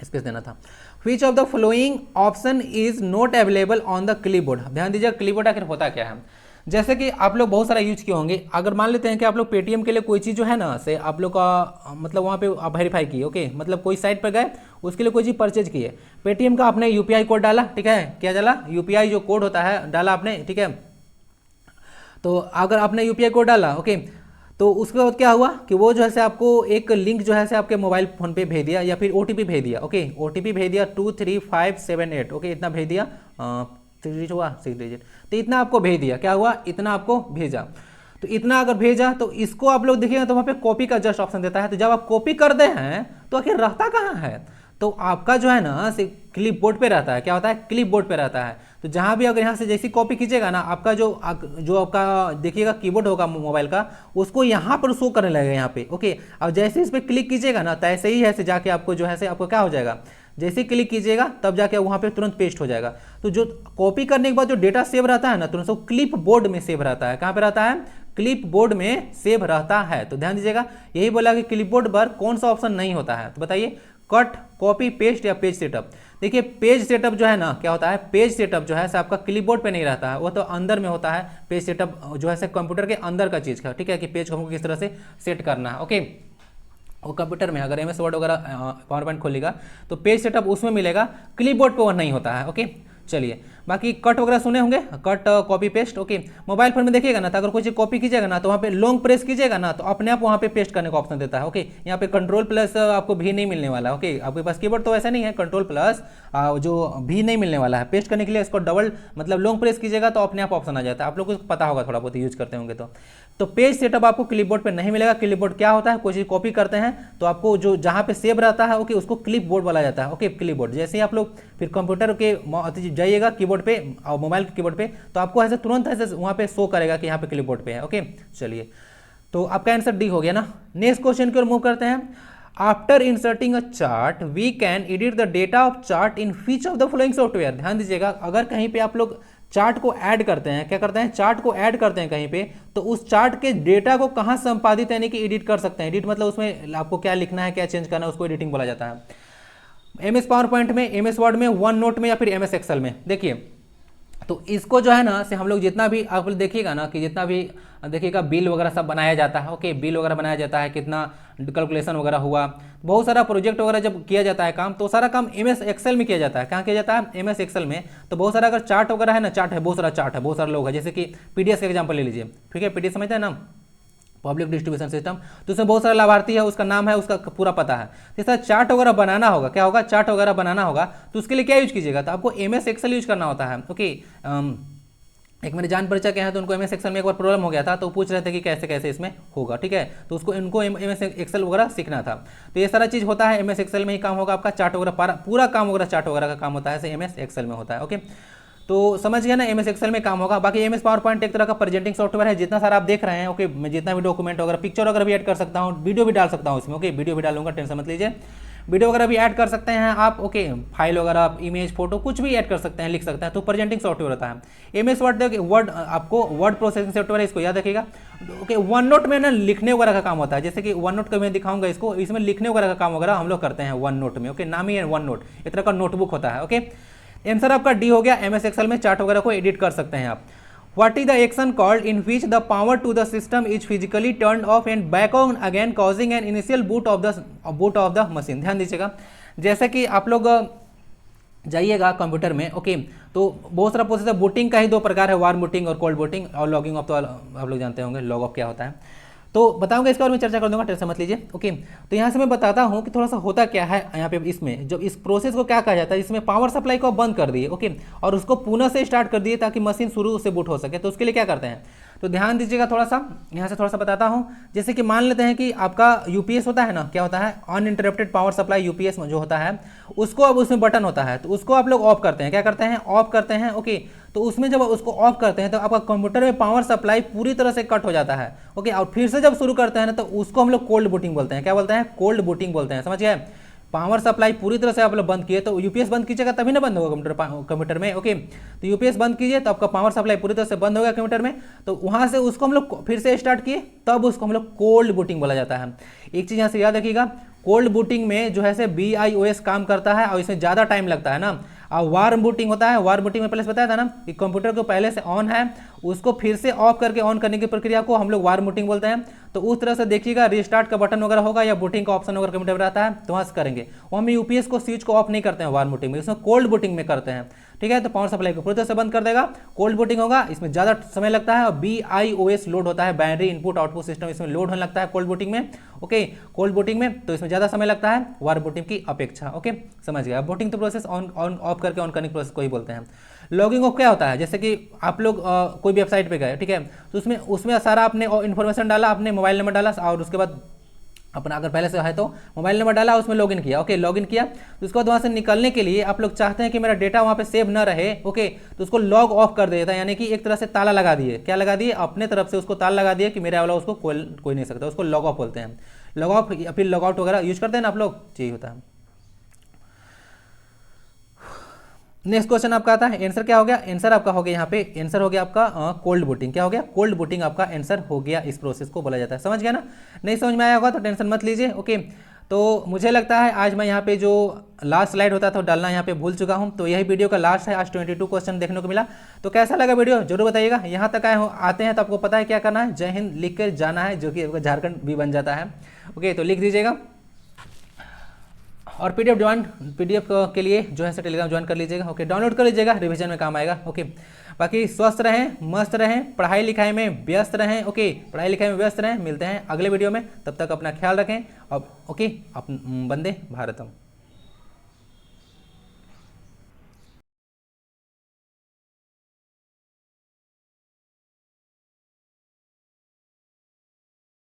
स्पेस देना था। विच of the following option is not available on the clipboard. ध्यान दीजिए क्लिपबोर्ड आखिर होता क्या है। जैसे कि आप लोग बहुत सारा यूज किए होंगे, अगर मान लेते हैं कि आप लोग पेटीएम के लिए कोई चीज़ जो है ना से आप लोग का मतलब वहाँ पे आप वेरीफाई किए, ओके, मतलब कोई साइट पर गए, उसके लिए कोई चीज़ परचेज किए, पेटीएम का आपने UPI कोड डाला, ठीक है, क्या डाला, UPI जो कोड होता है डाला आपने, ठीक है। तो अगर आपने UPI कोड डाला, ओके, तो उसके बाद क्या हुआ कि वो जो है आपको एक लिंक जो है आपके मोबाइल फोन पे भेज दिया, या फिर OTP भेज दिया, ओके, OTP भेज दिया 23578, ओके, इतना भेज दिया, 6 डिजिट हुआ, 6 डिजिट, तो इतना आपको भेज दिया, क्या हुआ, इतना आपको भेजा। तो इतना अगर भेजा तो इसको आप लोग देखिएगा तो वहाँ पे कॉपी का जस्ट ऑप्शन देता है। तो जब आप कॉपी करते हैं तो आखिर रहता कहाँ है, तो आपका जो है ना से क्लिपबोर्ड पे रहता है। क्या होता है, क्लिपबोर्ड पे रहता है। तो जहाँ भी अगर यहाँ से जैसी कॉपी कीजिएगा ना, आपका जो आपका देखिएगा कीबोर्ड होगा मोबाइल का, उसको यहाँ पर शो करने लगेगा यहाँ पे, ओके। अब जैसे इस पर क्लिक कीजिएगा ना, तो ऐसे ही ऐसे जाके आपको जो है आपको क्या हो जाएगा, जैसे क्लिक कीजिएगा तब जाके वहाँ पे तुरंत पेस्ट हो जाएगा। तो जो कॉपी करने के बाद जो डेटा सेव रहता है ना, तुरंत वो क्लिप बोर्ड में सेव रहता है। कहाँ पे रहता है, क्लिप बोर्ड में सेव रहता है। तो ध्यान दीजिएगा, यही बोला कि क्लिप बोर्ड पर कौन सा ऑप्शन नहीं होता है, तो बताइए, कट, कॉपी, पेस्ट या पेज सेटअप। देखिए पेज सेटअप जो है ना, क्या होता है, पेज सेटअप जो है आपका क्लिपबोर्ड पे नहीं रहता है, वो तो अंदर में होता है। पेज सेटअप जो है कंप्यूटर के अंदर का चीज़ का, ठीक है, कि पेज को हमको किस तरह से सेट करना है, ओके। वो कंप्यूटर में अगर MS वर्ड वगैरह पावर पॉइंट खोलेगा तो पेज सेटअप उसमें मिलेगा, क्लिपबोर्ड पे वो नहीं होता है, ओके। चलिए, बाकी कट वगैरह सुने होंगे, cut, copy, paste, okay. Mobile phone में देखिएगा ना, तो अगर कोई चीज़ कॉपी कीजिएगा ना, तो वहाँ पे लॉन्ग प्रेस कीजिएगा ना, तो अपने आप वहाँ पे पेस्ट करने का ऑप्शन देता है, ओके। यहाँ पे कंट्रोल+ आपको भी नहीं मिलने वाला, ओके। आपके पास कीबोर्ड तो ऐसा नहीं है, कंट्रोल+ जो भी नहीं मिलने वाला है। पेस्ट करने के लिए इसको डबल मतलब लॉन्ग प्रेस कीजिएगा तो अपने आप ऑप्शन आ जाता है। आप लोग को पता होगा, थोड़ा बहुत यूज करते होंगे तो पेज सेटअप आपको क्लिपबोर्ड पे नहीं मिलेगा। क्लिपबोर्ड क्या होता है, कोई चीज़ कॉपी करते हैं तो आपको जो जहाँ पे सेव रहता है, ओके, उसको क्लिपबोर्ड बोला जाता है, ओके, क्लिपबोर्ड। जैसे ही आप लोग फिर कंप्यूटर के जाइएगा कीबोर्ड पे और मोबाइल के कीबोर्ड पे, तो आपको ऐसे तुरंत ऐसे वहाँ पे शो करेगा कि यहाँ पे क्लिपबोर्ड पे है, ओके। चलिए, तो आपका आंसर डी हो गया ना। नेक्स्ट क्वेश्चन की ओर मूव करते हैं। After inserting a chart we can edit the data of chart in which of the following software. ध्यान दीजिएगा, अगर कहीं पे आप लोग चार्ट को ऐड करते हैं, क्या करते हैं, चार्ट को ऐड करते हैं कहीं पे, तो उस चार्ट के डेटा को कहाँ संपादित यानी कि एडिट कर सकते हैं। एडिट मतलब उसमें आपको क्या लिखना है, क्या चेंज करना है, उसको एडिटिंग बोला जाता है। MS पावर पॉइंट में, MS वर्ड में, वन नोट में या फिर MS एक्सेल में। देखिए, तो इसको जो है ना से हम लोग जितना भी आप लोग देखिएगा ना कि जितना भी देखिएगा बिल वगैरह सब बनाया जाता है, ओके, बिल वगैरह बनाया जाता है, कितना कैलकुलेशन वगैरह हुआ, बहुत सारा प्रोजेक्ट वगैरह जब किया जाता है काम, तो सारा काम MS एक्सेल में किया जाता है। कहाँ किया जाता है, MS एक्सेल में। तो बहुत सारा अगर चार्ट वगैरह है ना, चार्ट है, बहुत सारा चार्ट है, बहुत सारे लोग हैं, जैसे कि PDS का एग्जाम्पल ले लीजिए, ठीक है, PDS समझते हैं ना, पब्लिक डिस्ट्रीब्यूशन सिस्टम। तो उसमें बहुत सारे लाभार्थी है, उसका नाम है, उसका पूरा पता है। जैसा चार्ट वगैरह बनाना होगा, क्या होगा, चार्ट वगैरह बनाना होगा, तो उसके लिए क्या यूज कीजिएगा, तो आपको MS एक्सेल यूज करना होता है, ओके। एक मेरे जान परिचय के हैं, तो उनको MS एक्सेल में एक बार प्रॉब्लम हो गया था, तो पूछ रहे थे कि कैसे कैसे इसमें होगा, ठीक है। तो उसको इनको MS एक्सेल वगैरह सीखना था। तो ये सारा चीज़ होता है MS एक्सेल में ही काम होगा आपका। चार्ट वगैरह पूरा काम वगैरह चार्ट वगैरह का काम होता है, MS एक्सेल में होता है, ओके। तो समझ गया ना, MS एक्सेल में काम होगा। बाकी MS पावर पॉइंट एक तरह का प्रेजेंटिंग सॉफ्टवेयर है, जितना सारा आप देख रहे हैं, ओके। मैं जितना भी डॉक्यूमेंट वगैरह, पिक्चर वगैरह भी ऐड कर सकता हूँ, वीडियो भी डाल सकता हूँ इसमें, ओके, वीडियो भी डालूंगा, टेंशन मत लीजिए। वीडियो वगैरह भी ऐड कर सकते हैं आप, ओके, फाइल वगैरह आप, इमेज, फोटो कुछ भी ऐड कर सकते हैं, लिख सकते हैं। तो प्रेजेंटिंग सॉफ्टवेयर होता है। MS वर्ड आपको वर्ड प्रोसेसिंग सॉफ्टवेयर है, इसको याद रखिएगा, ओके। वन नोट में ना लिखने वगैरह का काम होता है, जैसे कि वन नोट का मैं दिखाऊंगा इसको, इसमें लिखने वगैरह का काम वगैरह हम लोग करते हैं वन नोट में, ओके। नाम ही है वन नोट, एक तरह का नोटबुक होता है, ओके। आंसर आपका डी हो गया। MS एक्सेल में चार्ट वगैरह को एडिट कर सकते हैं आप। What is the action called in which the power to the system is physically turned off and back on again, causing an initial boot of the machine? ध्यान दीजिएगा, जैसे कि आप लोग जाइएगा कंप्यूटर में, ओके, तो बहुत सारा प्रोसेस है। बूटिंग का ही दो प्रकार है, वार्म बूटिंग और कोल्ड बूटिंग, और लॉगिंग ऑफ तो आप लोग जानते होंगे, लॉग ऑफ क्या होता है। तो बताऊंगा, इसके बारे में चर्चा कर दूंगा, टेंशन मत लीजिए। ओके, तो यहाँ से मैं बताता हूँ कि थोड़ा सा होता क्या है यहाँ पे इसमें, जब इस प्रोसेस को क्या कहा जाता है, इसमें पावर सप्लाई को आप बंद कर दिए, ओके, और उसको पुनः से स्टार्ट कर दिए ताकि मशीन शुरू से बूट हो सके। तो उसके लिए क्या करते हैं, तो ध्यान दीजिएगा थोड़ा सा, यहाँ से थोड़ा सा बताता हूँ। जैसे कि मान लेते हैं कि आपका यूपीएस होता है ना, क्या होता है, अनइंटरप्टेड पावर सप्लाई यूपीएस जो होता है, उसको अब उसमें बटन होता है, तो उसको आप लोग ऑफ करते हैं, क्या करते हैं, ऑफ करते हैं। ओके, तो उसमें जब उसको ऑफ करते हैं तो आपका कंप्यूटर में पावर सप्लाई पूरी तरह से कट हो जाता है। ओके, और फिर से जब शुरू करते हैं ना, तो उसको हम लोग कोल्ड बूटिंग बोलते हैं। क्या बोलते हैं, कोल्ड बूटिंग बोलते हैं, समझ गए। पावर सप्लाई पूरी तरह से आप लोग बंद किए तो यूपीएस बंद कीजिएगा तभी ना बंद होगा कंप्यूटर में। ओके, तो यूपीएस बंद कीजिए तो आपका पावर सप्लाई पूरी तरह से बंद होगा कंप्यूटर में, तो वहां से उसको हम लोग फिर से स्टार्ट किए, तब उसको हम लोग कोल्ड बूटिंग बोला जाता है। एक चीज यहाँ से याद रखिएगा, कोल्ड बूटिंग में जो है से BIOS काम करता है और इसमें ज़्यादा टाइम लगता है ना। और वार्म बूटिंग होता है, वार्म बूटिंग में पहले से बताया था ना कि कंप्यूटर को पहले से ऑन है, उसको फिर से ऑफ करके ऑन करने की प्रक्रिया को हम लोग वार्म बूटिंग बोलते हैं। तो उस तरह से देखिएगा, रिस्टार्ट का बटन वगैरह होगा या बूटिंग का ऑप्शन वगैरह कंप्यूटर में रहता है तो वहाँ से करेंगे। वो हम यूपीएस को स्विच को ऑफ नहीं करते हैं वार्म बूटिंग में, इसमें कोल्ड बूटिंग में करते हैं। ठीक है, तो पावर सप्लाई को पूरी तरह से बंद कर देगा, कोल्ड बूटिंग होगा, इसमें ज़्यादा समय लगता है। और BIOS लोड होता है, बाइनरी इनपुट आउटपुट सिस्टम, इसमें लोड होने लगता है कोल्ड बूटिंग में। ओके, कोल्ड बूटिंग में तो इसमें ज़्यादा समय लगता है वार्म बूटिंग की अपेक्षा। ओके, समझ गया। बूटिंग तो प्रोसेस ऑन ऑफ करके ऑन करने की प्रोसेस को ही बोलते हैं। लॉगिंग ऑफ क्या होता है, जैसे कि आप लोग कोई वेबसाइट पे गए, ठीक है, तो उसमें सारा आपने इन्फॉर्मेशन डाला, आपने मोबाइल नंबर डाला, और उसके बाद अपना अगर पहले से है तो मोबाइल नंबर डाला, उसमें लॉगिन किया। ओके, लॉगिन किया, तो उसके बाद वहाँ से निकलने के लिए आप लोग चाहते हैं कि मेरा डेटा वहाँ पे सेव ना रहे। ओके, तो उसको लॉग ऑफ कर देता है, यानी कि एक तरह से ताला लगा दिए। क्या लगा दिए, अपने तरफ से उसको ताला लगा दिए कि मेरे वाला उसको कोई नहीं सकता, उसको लॉग ऑफ बोलते हैं। लॉग ऑफ या फिर लॉग आउट वगैरह यूज करते हैं ना आप लोग, यही होता है। नेक्स्ट क्वेश्चन आपका आता है, आंसर क्या हो गया, आंसर आपका हो गया यहाँ पे, आंसर हो गया आपका कोल्ड बूटिंग। क्या हो गया, कोल्ड बूटिंग आपका आंसर हो गया, इस प्रोसेस को बोला जाता है। समझ गया ना, नहीं समझ में आया होगा तो टेंशन मत लीजिए। ओके, तो मुझे लगता है आज मैं यहाँ पे जो लास्ट स्लाइड होता था डालना यहाँ पे भूल चुका हूँ, तो यही वीडियो का लास्ट है। आज 22 क्वेश्चन देखने को मिला, तो कैसा लगा वीडियो जरूर बताइएगा। यहाँ तक आते हैं तो आपको पता है क्या करना है, जय हिंद लिख कर जाना है, जो कि झारखंड भी बन जाता है। ओके, तो लिख दीजिएगा। और पीडीएफ के लिए जो है टेलीग्राम ज्वाइन कर लीजिएगा। ओके, डाउनलोड कर लीजिएगा, रिवीजन में काम आएगा। ओके, बाकी स्वस्थ रहें, मस्त रहें, पढ़ाई लिखाई में व्यस्त रहें। ओके, पढ़ाई लिखाई में व्यस्त रहें। मिलते हैं अगले वीडियो में, तब तक अपना ख्याल रखें। और ओके, वंदे भारतम।